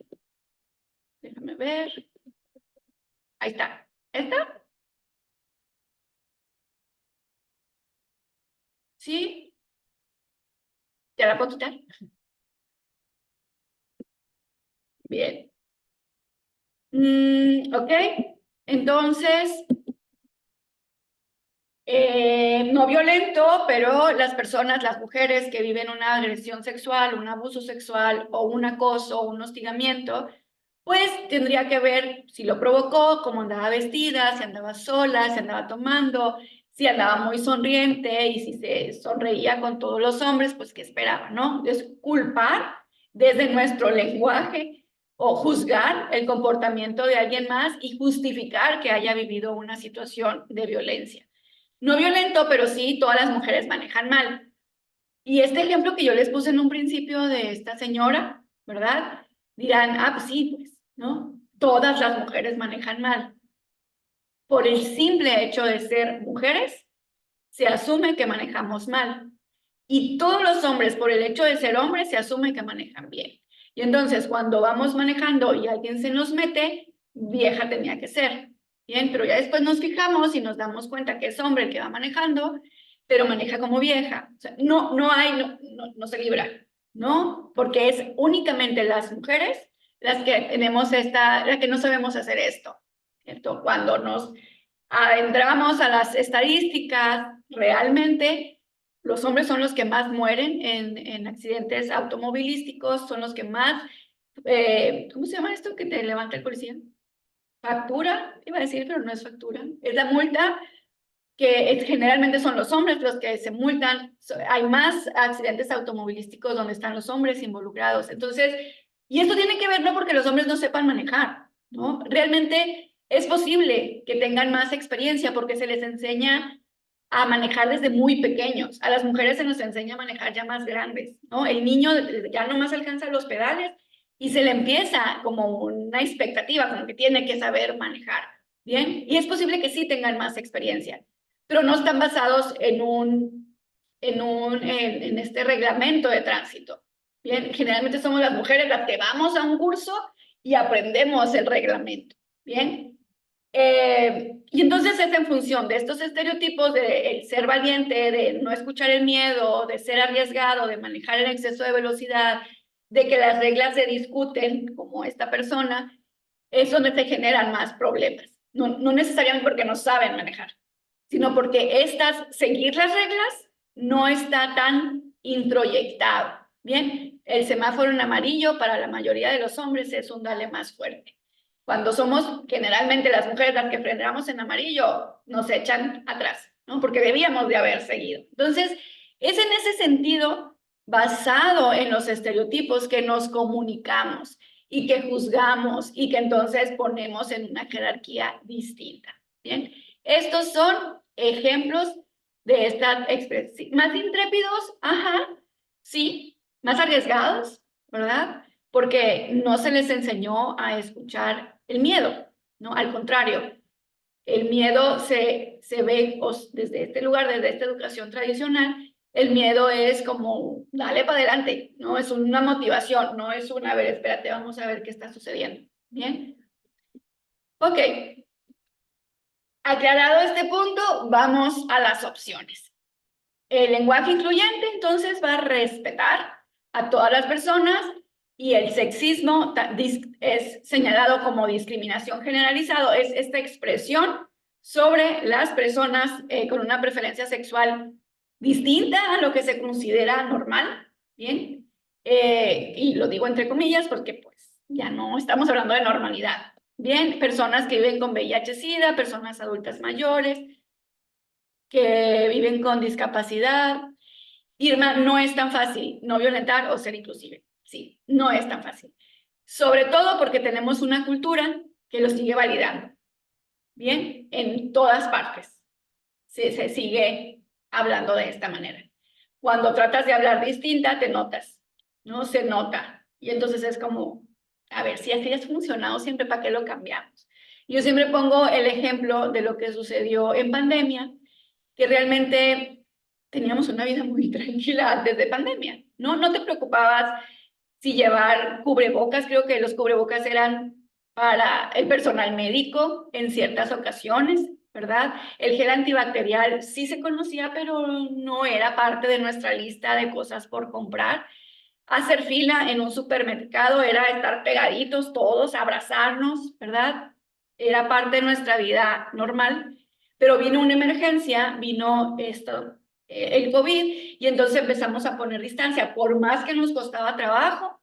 déjame ver, ahí está, ¿esta? ¿Sí? ¿Te la puedo quitar? Bien. Ok, entonces, no violento, pero las personas, las mujeres que viven una agresión sexual, un abuso sexual o un acoso o un hostigamiento, pues tendría que ver si lo provocó, cómo andaba vestida, si andaba sola, si andaba tomando, si andaba muy sonriente y si se sonreía con todos los hombres, pues qué esperaba, ¿no? Es culpar desde nuestro lenguaje o juzgar el comportamiento de alguien más y justificar que haya vivido una situación de violencia. No violento, pero sí todas las mujeres manejan mal. Y este ejemplo que yo les puse en un principio de esta señora, ¿verdad? Dirán, ah, pues sí, pues, ¿no? Todas las mujeres manejan mal. Por el simple hecho de ser mujeres, se asume que manejamos mal. Y todos los hombres, por el hecho de ser hombres, se asume que manejan bien. Y entonces, cuando vamos manejando y alguien se nos mete, vieja tenía que ser. Bien, pero ya después nos fijamos y nos damos cuenta que es hombre el que va manejando, pero maneja como vieja. O sea, no se libra, ¿no? Porque es únicamente las mujeres las que tenemos las que no sabemos hacer esto, ¿cierto? Cuando nos adentramos a las estadísticas, realmente los hombres son los que más mueren en accidentes automovilísticos, son los que más, ¿cómo se llama esto que te levanta el policía? Factura, iba a decir, pero no es factura, es la multa que generalmente son los hombres los que se multan. Hay más accidentes automovilísticos donde están los hombres involucrados. Entonces, y esto tiene que ver no porque los hombres no sepan manejar, ¿no? Realmente es posible que tengan más experiencia porque se les enseña a manejar desde muy pequeños. A las mujeres se nos enseña a manejar ya más grandes, ¿no? El niño ya nomás alcanza los pedales y se le empieza como una expectativa, como que tiene que saber manejar, ¿bien? Y es posible que sí tengan más experiencia, pero no están basados en este reglamento de tránsito. Bien, generalmente somos las mujeres las que vamos a un curso y aprendemos el reglamento. Bien, y entonces es en función de estos estereotipos de el ser valiente, de no escuchar el miedo, de ser arriesgado, de manejar el exceso de velocidad, de que las reglas se discuten como esta persona, es donde se generan más problemas. No necesariamente porque no saben manejar, sino porque seguir las reglas no está tan introyectado. Bien, el semáforo en amarillo para la mayoría de los hombres es un dale más fuerte. Cuando somos generalmente las mujeres las que frenamos en amarillo, nos echan atrás, ¿no? Porque debíamos de haber seguido. Entonces, es en ese sentido, basado en los estereotipos, que nos comunicamos y que juzgamos y que entonces ponemos en una jerarquía distinta. Bien, estos son ejemplos de esta expresión. Más intrépidos, ajá, sí, más arriesgados, ¿verdad? Porque no se les enseñó a escuchar el miedo, ¿no? Al contrario, el miedo se ve desde este lugar, desde esta educación tradicional, el miedo es como, dale para adelante, ¿no? Es una motivación, no es a ver, espérate, vamos a ver qué está sucediendo, ¿bien? Ok. Aclarado este punto, vamos a las opciones. El lenguaje incluyente, entonces, va a respetar a todas las personas y el sexismo es señalado como discriminación generalizada, es esta expresión sobre las personas con una preferencia sexual distinta a lo que se considera normal, ¿bien? Y lo digo entre comillas porque pues ya no estamos hablando de normalidad, ¿bien? Personas que viven con VIH-Sida, personas adultas mayores, que viven con discapacidad. Irma, no es tan fácil no violentar o ser inclusive. Sí, no es tan fácil. Sobre todo porque tenemos una cultura que lo sigue validando. Bien, en todas partes se sigue hablando de esta manera. Cuando tratas de hablar distinta, te notas, ¿no? Se nota. Y entonces es como, a ver, si así has funcionado siempre, ¿para qué lo cambiamos? Yo siempre pongo el ejemplo de lo que sucedió en pandemia, que realmente teníamos una vida muy tranquila antes de pandemia, ¿no? No te preocupabas si llevar cubrebocas, creo que los cubrebocas eran para el personal médico en ciertas ocasiones, ¿verdad? El gel antibacterial sí se conocía, pero no era parte de nuestra lista de cosas por comprar. Hacer fila en un supermercado era estar pegaditos todos, abrazarnos, ¿verdad? Era parte de nuestra vida normal, pero vino una emergencia, vino el COVID, y entonces empezamos a poner distancia. Por más que nos costaba trabajo,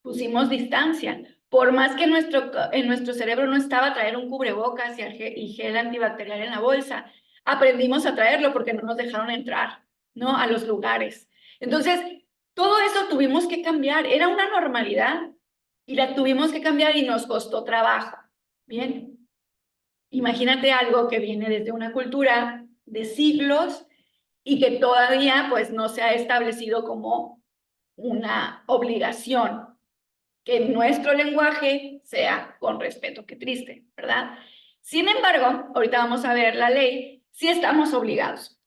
pusimos distancia. Por más que en nuestro cerebro no estaba traer un cubrebocas y gel antibacterial en la bolsa, aprendimos a traerlo porque no nos dejaron entrar, ¿no? A los lugares. Entonces, todo eso tuvimos que cambiar. Era una normalidad y la tuvimos que cambiar y nos costó trabajo. Bien. Imagínate algo que viene desde una cultura de siglos y que todavía pues no se ha establecido como una obligación que nuestro lenguaje sea con respeto. Qué triste, ¿verdad? Sin embargo, ahorita vamos a ver la ley, sí estamos obligados.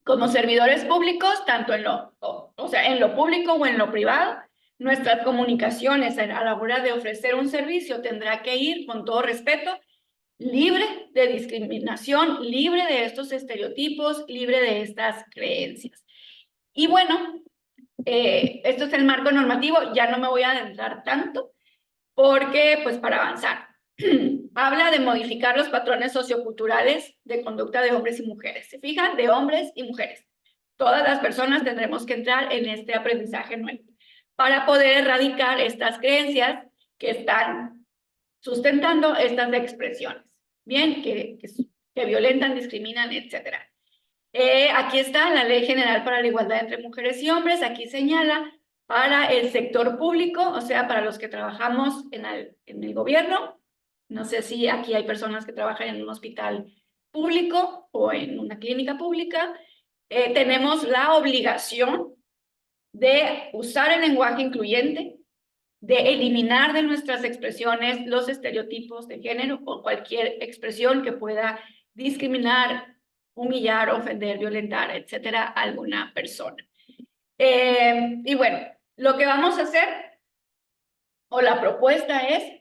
Como servidores públicos, tanto en lo público o en lo privado, nuestras comunicaciones a la hora de ofrecer un servicio tendrá que ir, con todo respeto, libre de discriminación, libre de estos estereotipos, libre de estas creencias. Y bueno, esto es el marco normativo, ya no me voy a adentrar tanto, porque pues para avanzar, habla de modificar los patrones socioculturales de conducta de hombres y mujeres. ¿Se fijan? De hombres y mujeres. Todas las personas tendremos que entrar en este aprendizaje nuevo para poder erradicar estas creencias que están sustentando estas expresiones, ¿bien? Que violentan, discriminan, etc. Aquí está la Ley General para la Igualdad entre Mujeres y Hombres. Aquí señala para el sector público, o sea, para los que trabajamos en el gobierno. No sé si aquí hay personas que trabajan en un hospital público o en una clínica pública. Tenemos la obligación de usar el lenguaje incluyente, de eliminar de nuestras expresiones los estereotipos de género o cualquier expresión que pueda discriminar, humillar, ofender, violentar, etcétera, a alguna persona. Y bueno, lo que vamos a hacer, o la propuesta es,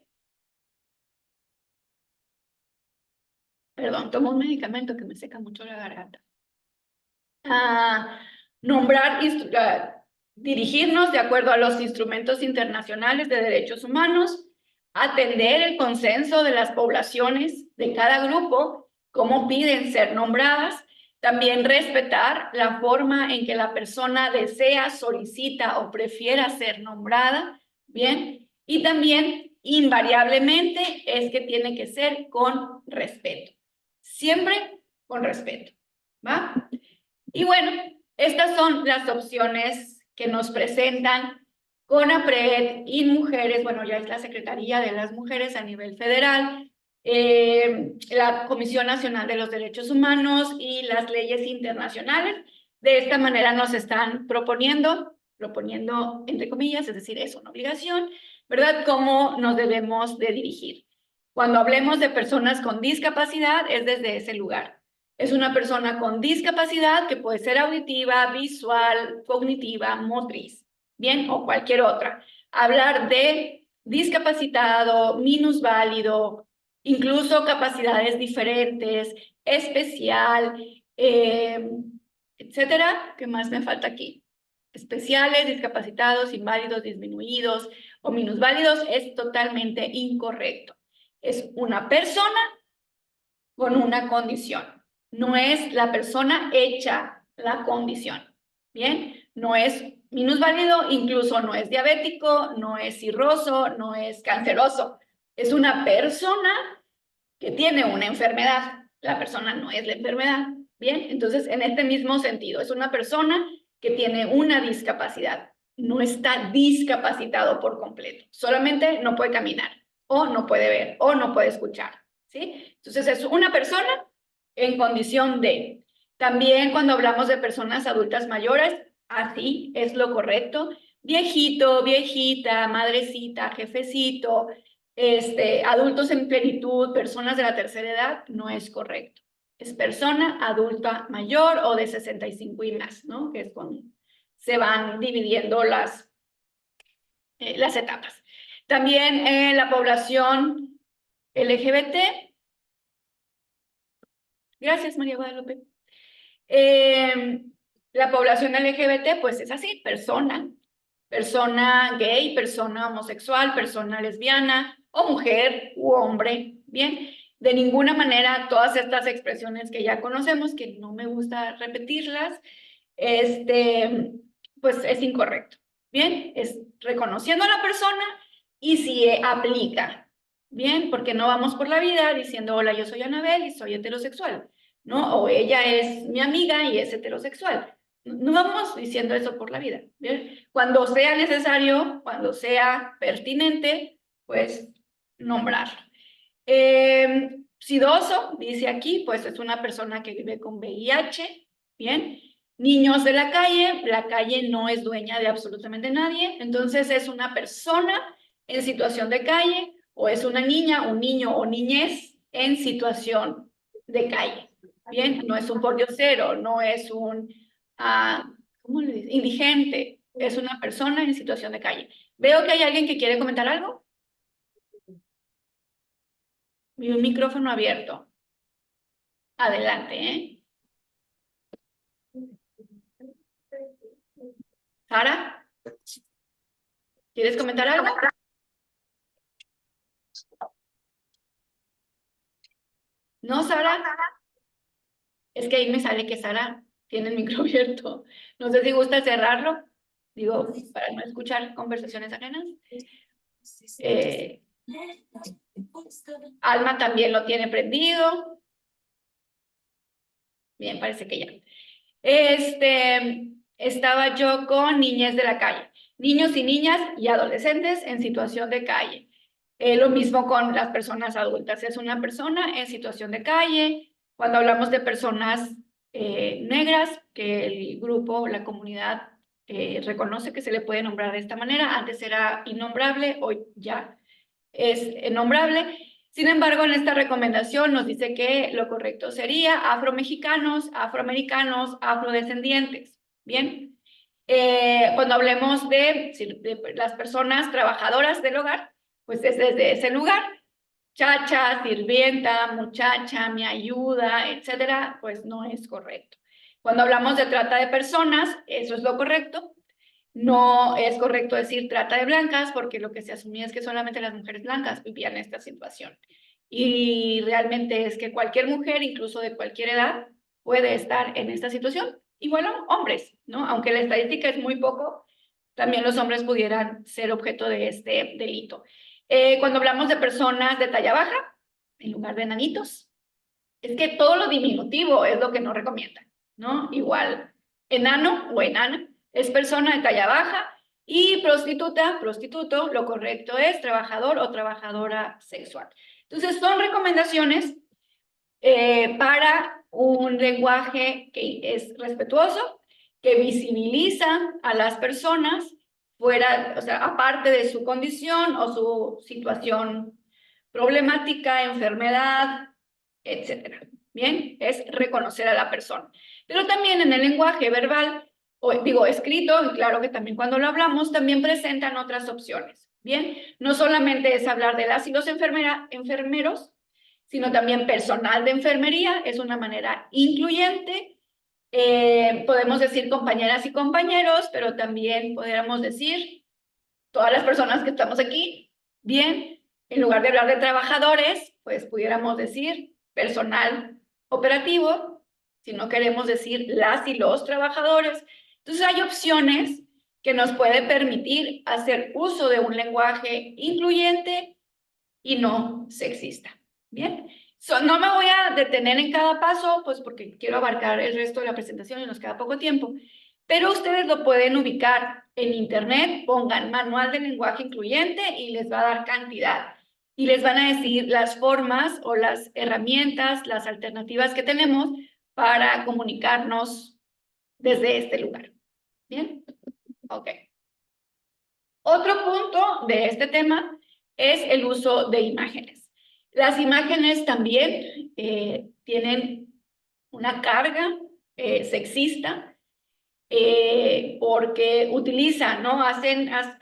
perdón, tomo un medicamento que me seca mucho la garganta. Nombrar, dirigirnos de acuerdo a los instrumentos internacionales de derechos humanos, atender el consenso de las poblaciones de cada grupo, cómo piden ser nombradas, también respetar la forma en que la persona desea, solicita o prefiera ser nombrada, ¿bien? Y también, invariablemente, es que tiene que ser con respeto. Siempre con respeto, ¿va? Y bueno, estas son las opciones que nos presentan CONAPRED y Mujeres, bueno, ya es la Secretaría de las Mujeres a nivel federal, la Comisión Nacional de los Derechos Humanos y las leyes internacionales. De esta manera nos están proponiendo entre comillas, es decir, es una obligación, ¿verdad? Cómo nos debemos de dirigir. Cuando hablemos de personas con discapacidad, es desde ese lugar. Es una persona con discapacidad que puede ser auditiva, visual, cognitiva, motriz, ¿bien? O cualquier otra. Hablar de discapacitado, minusválido, incluso capacidades diferentes, especial, etcétera. ¿Qué más me falta aquí? Especiales, discapacitados, inválidos, disminuidos o minusválidos es totalmente incorrecto. Es una persona con una condición. No es la persona hecha la condición, ¿bien? No es minusválido, incluso no es diabético, no es cirroso, no es canceroso. Es una persona que tiene una enfermedad. La persona no es la enfermedad, ¿bien? Entonces, en este mismo sentido, es una persona que tiene una discapacidad. No está discapacitado por completo. Solamente no puede caminar, o no puede ver, o no puede escuchar, ¿sí? Entonces, es una persona en condición de. También cuando hablamos de personas adultas mayores, así es lo correcto. Viejito, viejita, madrecita, jefecito, adultos en plenitud, personas de la tercera edad, no es correcto. Es persona adulta mayor o de 65 y más, ¿no? Que es cuando se van dividiendo las etapas. También la población LGBT. Gracias, María Guadalupe. La población LGBT, pues es así, persona gay, persona homosexual, persona lesbiana, o mujer u hombre, ¿bien? De ninguna manera todas estas expresiones que ya conocemos, que no me gusta repetirlas, pues es incorrecto, ¿bien? Es reconociendo a la persona y si aplica, ¿bien? Porque no vamos por la vida diciendo, hola, yo soy Anabel y soy heterosexual, ¿no? O ella es mi amiga y es heterosexual. No vamos diciendo eso por la vida, ¿bien? Cuando sea necesario, cuando sea pertinente, pues nombrarlo. Sidoso, dice aquí, pues es una persona que vive con VIH, ¿bien? Niños de la calle no es dueña de absolutamente nadie, entonces es una persona en situación de calle, o es una niña, un niño o niñez en situación de calle, ¿bien? No es un pordiosero, no es un, ¿cómo le dice? Indigente, es una persona en situación de calle. Veo que hay alguien que quiere comentar algo. Vi un micrófono abierto. Adelante, ¿eh? Sara, ¿quieres comentar algo? ¿No, Sara? Es que ahí me sale que Sara tiene el micro abierto. No sé si gusta cerrarlo. Digo, para no escuchar conversaciones ajenas. Alma también lo tiene prendido. Bien, parece que ya. Estaba yo con niñez de la calle. Niños y niñas y adolescentes en situación de calle. Lo mismo con las personas adultas. Es una persona en situación de calle. Cuando hablamos de personas negras, que el grupo, la comunidad reconoce que se le puede nombrar de esta manera. Antes era innombrable, hoy ya es nombrable. Sin embargo, en esta recomendación nos dice que lo correcto sería afromexicanos, afroamericanos, afrodescendientes. Bien. Cuando hablemos de las personas trabajadoras del hogar, pues es desde ese lugar. Chacha, sirvienta, muchacha, me ayuda, etcétera, pues no es correcto. Cuando hablamos de trata de personas, eso es lo correcto. No es correcto decir trata de blancas porque lo que se asumía es que solamente las mujeres blancas vivían esta situación. Y realmente es que cualquier mujer, incluso de cualquier edad, puede estar en esta situación. Igual hombres, ¿no? Aunque la estadística es muy poco, también los hombres pudieran ser objeto de este delito. Cuando hablamos de personas de talla baja, en lugar de enanitos, es que todo lo diminutivo es lo que no recomiendan, ¿no? Igual, enano o enana es persona de talla baja y prostituta, prostituto, lo correcto es trabajador o trabajadora sexual. Entonces, son recomendaciones para un lenguaje que es respetuoso, que visibiliza a las personas fuera, o sea, aparte de su condición o su situación problemática, enfermedad, etcétera. Bien, es reconocer a la persona. Pero también en el lenguaje verbal, o digo escrito, y claro que también cuando lo hablamos, también presentan otras opciones. Bien, no solamente es hablar de las y los enfermeros, sino también personal de enfermería, es una manera incluyente. Podemos decir compañeras y compañeros, pero también podríamos decir todas las personas que estamos aquí. Bien, en lugar de hablar de trabajadores, pues pudiéramos decir personal operativo, si no queremos decir las y los trabajadores. Entonces hay opciones que nos puede permitir hacer uso de un lenguaje incluyente y no sexista. Bien, no me voy a detener en cada paso, pues porque quiero abarcar el resto de la presentación y nos queda poco tiempo, pero ustedes lo pueden ubicar en internet, pongan manual de lenguaje incluyente y les va a dar cantidad. Y les van a decir las formas o las herramientas, las alternativas que tenemos para comunicarnos desde este lugar. ¿Bien? Ok. Otro punto de este tema es el uso de imágenes. Las imágenes también tienen una carga sexista porque utilizan, ¿no?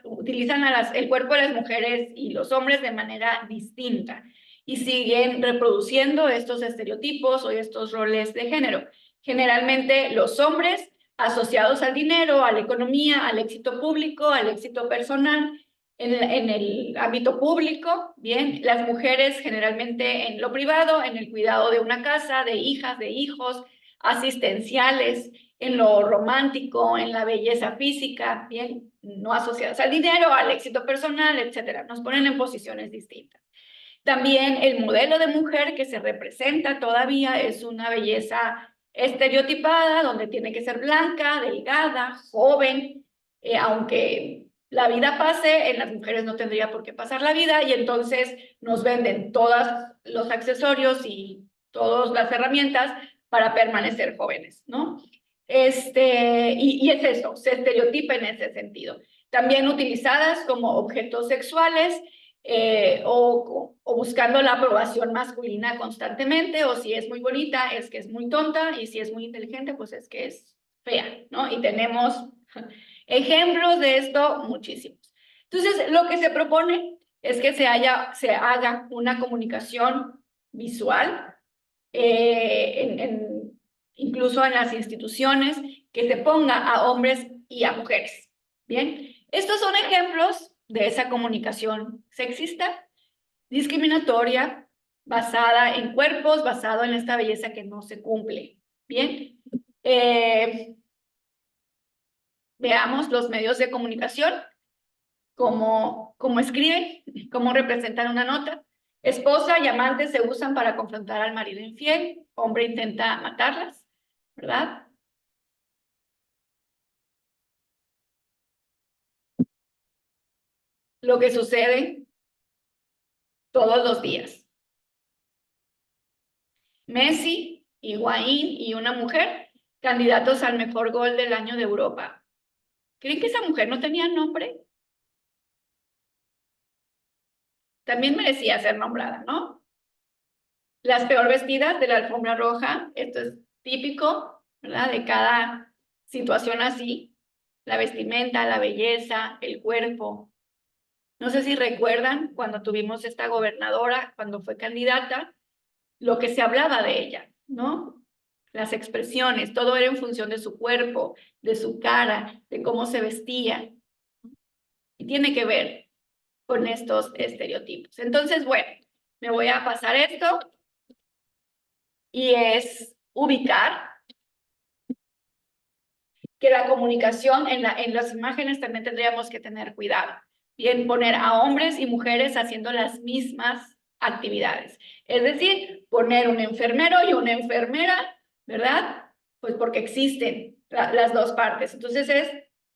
Utilizan el cuerpo de las mujeres y los hombres de manera distinta y siguen reproduciendo estos estereotipos o estos roles de género. Generalmente los hombres asociados al dinero, a la economía, al éxito público, al éxito personal, en el ámbito público, bien, las mujeres generalmente en lo privado, en el cuidado de una casa, de hijas, de hijos, asistenciales, en lo romántico, en la belleza física, bien, no asociadas al dinero, al éxito personal, etcétera. Nos ponen en posiciones distintas. También el modelo de mujer que se representa todavía es una belleza estereotipada, donde tiene que ser blanca, delgada, joven, aunque la vida pase, en las mujeres no tendría por qué pasar la vida, y entonces nos venden todos los accesorios y todas las herramientas para permanecer jóvenes, ¿no? Y es eso, se estereotipa en ese sentido. También utilizadas como objetos sexuales, o buscando la aprobación masculina constantemente, o si es muy bonita, es que es muy tonta, y si es muy inteligente, pues es que es fea, ¿no? Y tenemos ejemplos de esto muchísimos. Entonces, lo que se propone es que se haga una comunicación visual, incluso en las instituciones, que se ponga a hombres y a mujeres. Bien, estos son ejemplos de esa comunicación sexista, discriminatoria, basada en cuerpos, basado en esta belleza que no se cumple. Bien, veamos los medios de comunicación, cómo escriben, cómo representan una nota. Esposa y amante se usan para confrontar al marido infiel, hombre intenta matarlas, ¿verdad? Lo que sucede todos los días. Messi, Higuaín y una mujer, candidatos al mejor gol del año de Europa. ¿Creen que esa mujer no tenía nombre? También merecía ser nombrada, ¿no? Las peor vestidas de la alfombra roja, esto es típico, ¿verdad? De cada situación así, la vestimenta, la belleza, el cuerpo. No sé si recuerdan cuando tuvimos esta gobernadora, cuando fue candidata, lo que se hablaba de ella, ¿no? Las expresiones, todo era en función de su cuerpo, de su cara, de cómo se vestía. Y tiene que ver con estos estereotipos. Entonces, bueno, me voy a pasar esto y es ubicar que la comunicación en las imágenes también tendríamos que tener cuidado. Bien, poner a hombres y mujeres haciendo las mismas actividades. Es decir, poner un enfermero y una enfermera, ¿verdad? Pues porque existen las dos partes. Entonces es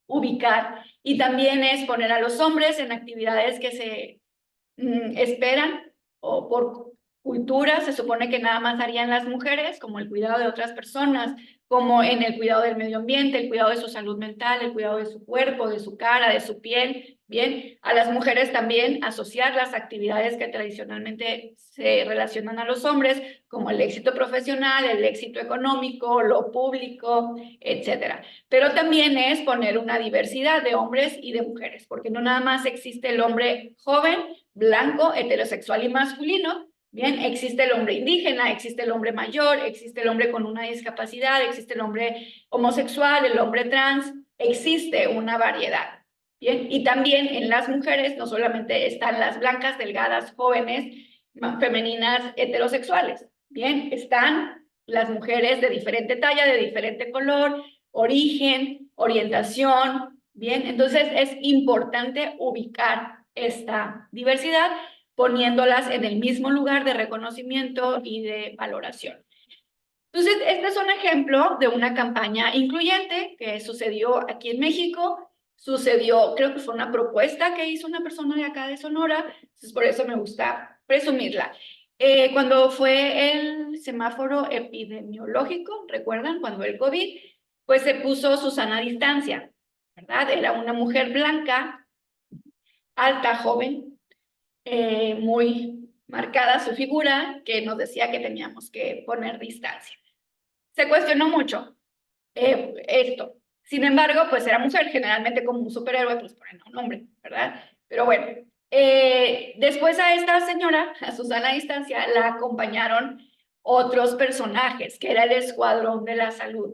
ubicar. Y también es poner a los hombres en actividades que se esperan o por cultura se supone que nada más harían las mujeres, como el cuidado de otras personas, como en el cuidado del medio ambiente, el cuidado de su salud mental, el cuidado de su cuerpo, de su cara, de su piel. Bien, a las mujeres también asociar las actividades que tradicionalmente se relacionan a los hombres, como el éxito profesional, el éxito económico, lo público, etcétera. Pero también es poner una diversidad de hombres y de mujeres, porque no nada más existe el hombre joven, blanco, heterosexual y masculino. Bien, existe el hombre indígena, existe el hombre mayor, existe el hombre con una discapacidad, existe el hombre homosexual, el hombre trans, existe una variedad. Bien, y también en las mujeres no solamente están las blancas, delgadas, jóvenes, femeninas, heterosexuales. Bien, están las mujeres de diferente talla, de diferente color, origen, orientación. Bien, entonces es importante ubicar esta diversidad poniéndolas en el mismo lugar de reconocimiento y de valoración. Entonces, este es un ejemplo de una campaña incluyente que sucedió aquí en México. Sucedió, creo que fue una propuesta que hizo una persona de acá de Sonora, entonces por eso me gusta presumirla. Cuando fue el semáforo epidemiológico, ¿recuerdan? Cuando el COVID, pues se puso Susana Distancia, ¿verdad? Era una mujer blanca, alta, joven, muy marcada su figura, que nos decía que teníamos que poner distancia. Se cuestionó mucho esto. Sin embargo, pues era mujer, generalmente como un superhéroe, pues ponen a un hombre, ¿verdad? Pero bueno, después a esta señora, a Susana Distancia, la acompañaron otros personajes, que era el Escuadrón de la Salud.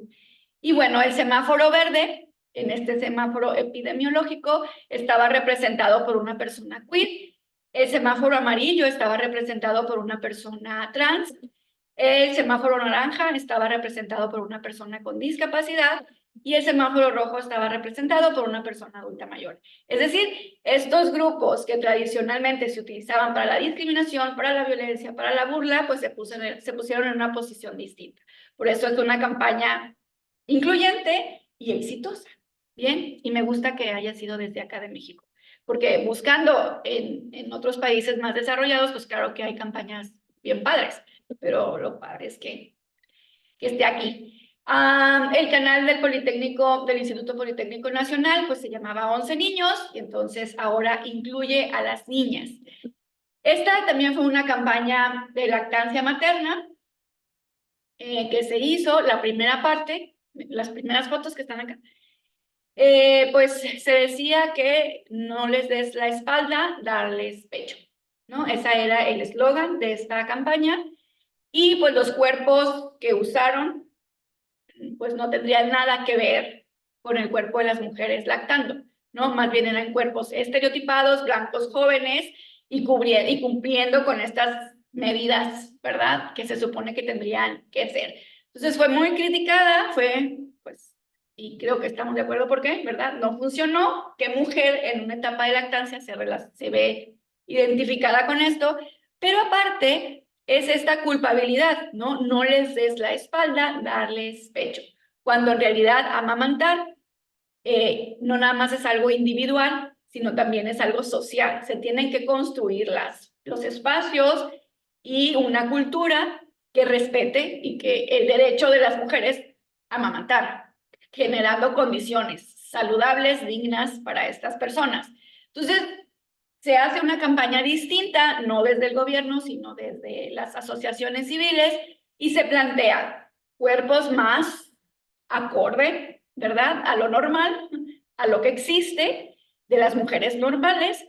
Y bueno, el semáforo verde, en este semáforo epidemiológico, estaba representado por una persona queer. El semáforo amarillo estaba representado por una persona trans. El semáforo naranja estaba representado por una persona con discapacidad y el semáforo rojo estaba representado por una persona adulta mayor. Es decir, estos grupos que tradicionalmente se utilizaban para la discriminación, para la violencia, para la burla, pues se pusieron en una posición distinta. Por eso es una campaña incluyente y exitosa. Bien, y me gusta que haya sido desde acá de México, porque buscando en otros países más desarrollados, pues claro que hay campañas bien padres, pero lo padre es que esté aquí. El canal del Politécnico, del Instituto Politécnico Nacional, pues se llamaba 11 niños, y entonces ahora incluye a las niñas. Esta también fue una campaña de lactancia materna que se hizo, la primera parte, las primeras fotos que están acá, pues se decía que no les des la espalda, darles pecho, ¿no? Ese era el eslogan de esta campaña. Y pues los cuerpos que usaron, pues no tendrían nada que ver con el cuerpo de las mujeres lactando, ¿no? Más bien eran cuerpos estereotipados, blancos, jóvenes, y cumpliendo con estas medidas, ¿verdad? Que se supone que tendrían que ser. Entonces fue muy criticada, pues, y creo que estamos de acuerdo por qué, ¿verdad? No funcionó. ¿Qué mujer en una etapa de lactancia se ve identificada con esto? Pero aparte, es esta culpabilidad, ¿no? No les des la espalda, darles pecho. Cuando en realidad amamantar no nada más es algo individual, sino también es algo social. Se tienen que construir los espacios y una cultura que respete y que el derecho de las mujeres a amamantar, generando condiciones saludables, dignas para estas personas. Entonces, se hace una campaña distinta, no desde el gobierno, sino desde las asociaciones civiles, y se plantea cuerpos más acorde, ¿verdad? A lo normal, a lo que existe de las mujeres normales.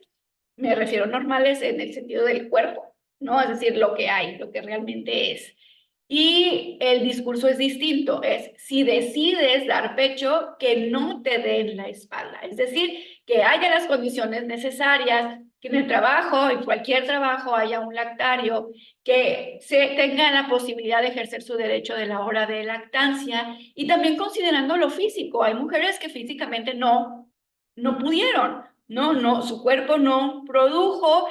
Me refiero normales en el sentido del cuerpo, ¿no? Es decir, lo que hay, lo que realmente es. Y el discurso es distinto, es si decides dar pecho, que no te den la espalda. Es decir, que haya las condiciones necesarias, que en el trabajo, en cualquier trabajo, haya un lactario, que se tenga la posibilidad de ejercer su derecho de la hora de lactancia, y también considerando lo físico. Hay mujeres que físicamente no pudieron, no, su cuerpo no produjo,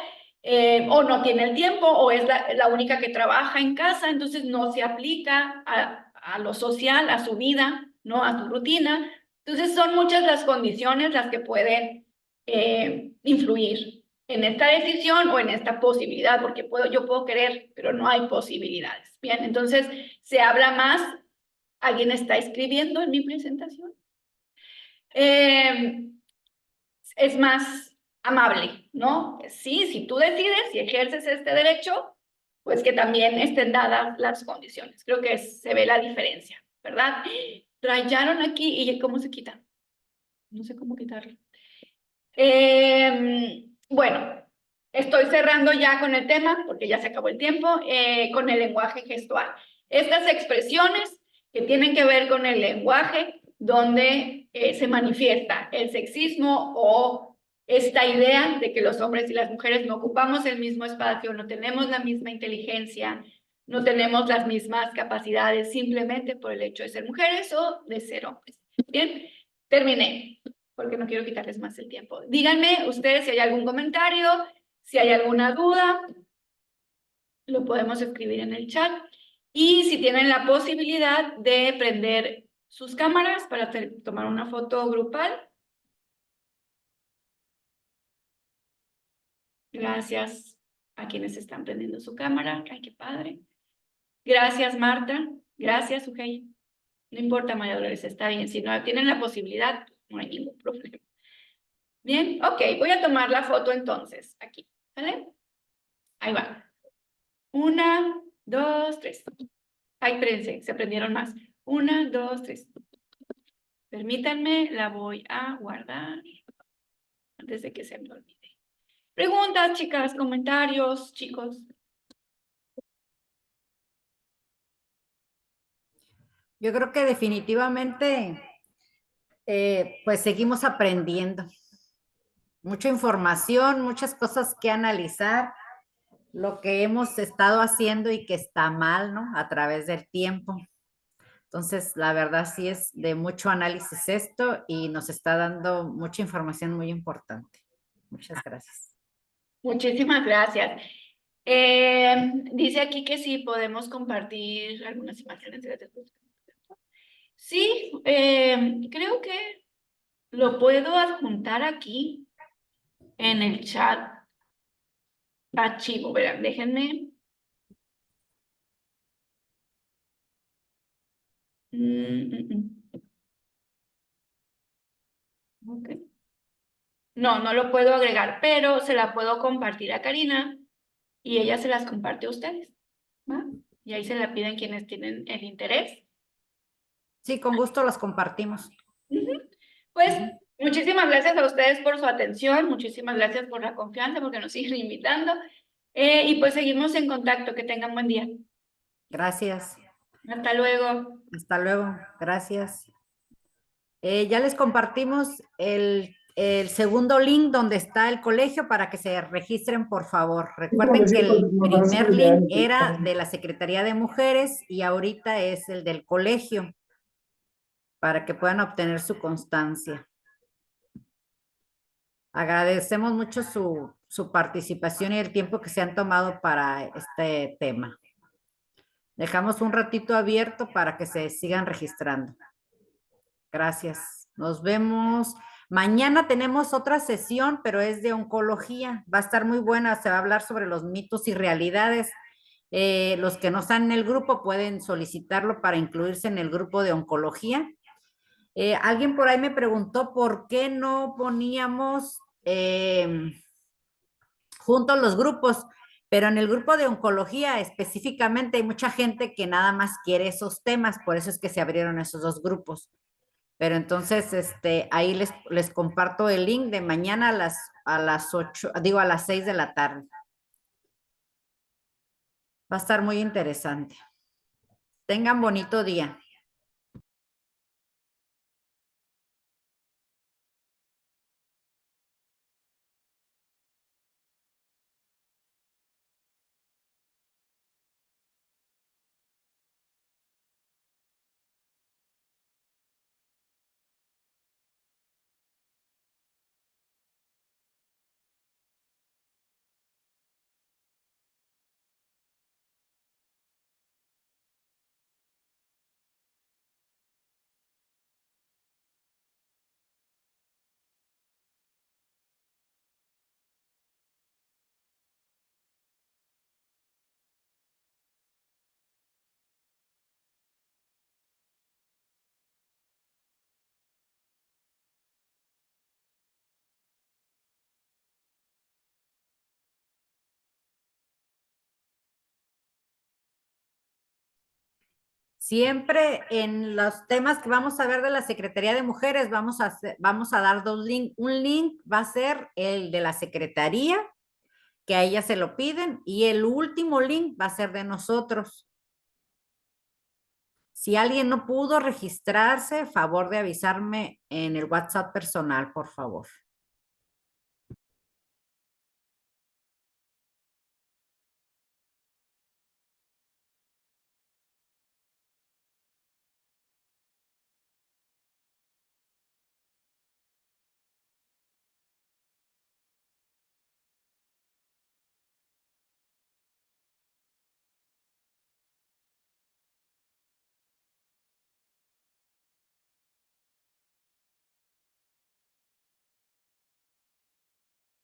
o no tiene el tiempo, o es la única que trabaja en casa, entonces no se aplica a lo social, a su vida, ¿no? A su rutina. Entonces son muchas las condiciones las que pueden influir en esta decisión o en esta posibilidad, porque yo puedo querer, pero no hay posibilidades. Bien, entonces se habla más. ¿Alguien está escribiendo en mi presentación? Es más amable, ¿no? Sí, si tú decides y ejerces este derecho, pues que también estén dadas las condiciones. Creo que se ve la diferencia, ¿verdad? Rayaron aquí y ¿cómo se quita? No sé cómo quitarlo. Bueno, estoy cerrando ya con el tema, porque ya se acabó el tiempo, con el lenguaje gestual. Estas expresiones que tienen que ver con el lenguaje, donde se manifiesta el sexismo o esta idea de que los hombres y las mujeres no ocupamos el mismo espacio, no tenemos la misma inteligencia, no tenemos las mismas capacidades simplemente por el hecho de ser mujeres o de ser hombres. Bien, terminé, porque no quiero quitarles más el tiempo. Díganme ustedes si hay algún comentario, si hay alguna duda, lo podemos escribir en el chat. Y si tienen la posibilidad de prender sus cámaras para tomar una foto grupal. Gracias a quienes están prendiendo su cámara. Ay, qué padre. Gracias, Marta. Gracias, Ugey. No importa, María Dolores, está bien. Si no tienen la posibilidad, no hay ningún problema. Bien, ok, voy a tomar la foto entonces, aquí, ¿vale? Ahí va. 1, 2, 3. Ay, espérense, se prendieron más. 1, 2, 3. Permítanme, la voy a guardar antes de que se me olvide. Preguntas, chicas, comentarios, chicos. Yo creo que definitivamente, pues seguimos aprendiendo. Mucha información, muchas cosas que analizar, lo que hemos estado haciendo y que está mal, ¿no? A través del tiempo. Entonces, la verdad sí es de mucho análisis esto y nos está dando mucha información muy importante. Muchas gracias. Muchísimas gracias. Dice aquí que sí podemos compartir algunas imágenes. Sí, creo que lo puedo adjuntar aquí en el chat archivo. Verán, déjenme. Okay. No, no lo puedo agregar, pero se la puedo compartir a Karina y ella se las comparte a ustedes, ¿va? Y ahí se la piden quienes tienen el interés. Sí, con gusto los compartimos. Pues muchísimas gracias a ustedes por su atención, muchísimas gracias por la confianza, porque nos siguen invitando. Y pues seguimos en contacto. Que tengan buen día. Gracias. Hasta luego. Hasta luego. Gracias. Ya les compartimos el segundo link donde está el colegio para que se registren, por favor. Recuerden que el primer link era de la Secretaría de Mujeres y ahorita es el del colegio para que puedan obtener su constancia. Agradecemos mucho su participación y el tiempo que se han tomado para este tema. Dejamos un ratito abierto para que se sigan registrando. Gracias. Nos vemos. Mañana tenemos otra sesión, pero es de oncología. Va a estar muy buena. Se va a hablar sobre los mitos y realidades. Los que no están en el grupo pueden solicitarlo para incluirse en el grupo de oncología. Alguien por ahí me preguntó por qué no poníamos juntos los grupos, pero en el grupo de oncología específicamente hay mucha gente que nada más quiere esos temas, por eso es que se abrieron esos dos grupos. Pero entonces, ahí les comparto el link de mañana a las 8, digo a las 6 de la tarde. Va a estar muy interesante. Tengan bonito día. Siempre en los temas que vamos a ver de la Secretaría de Mujeres, vamos a dar dos links. Un link va a ser el de la Secretaría, que a ella se lo piden, y el último link va a ser de nosotros. Si alguien no pudo registrarse, favor de avisarme en el WhatsApp personal, por favor.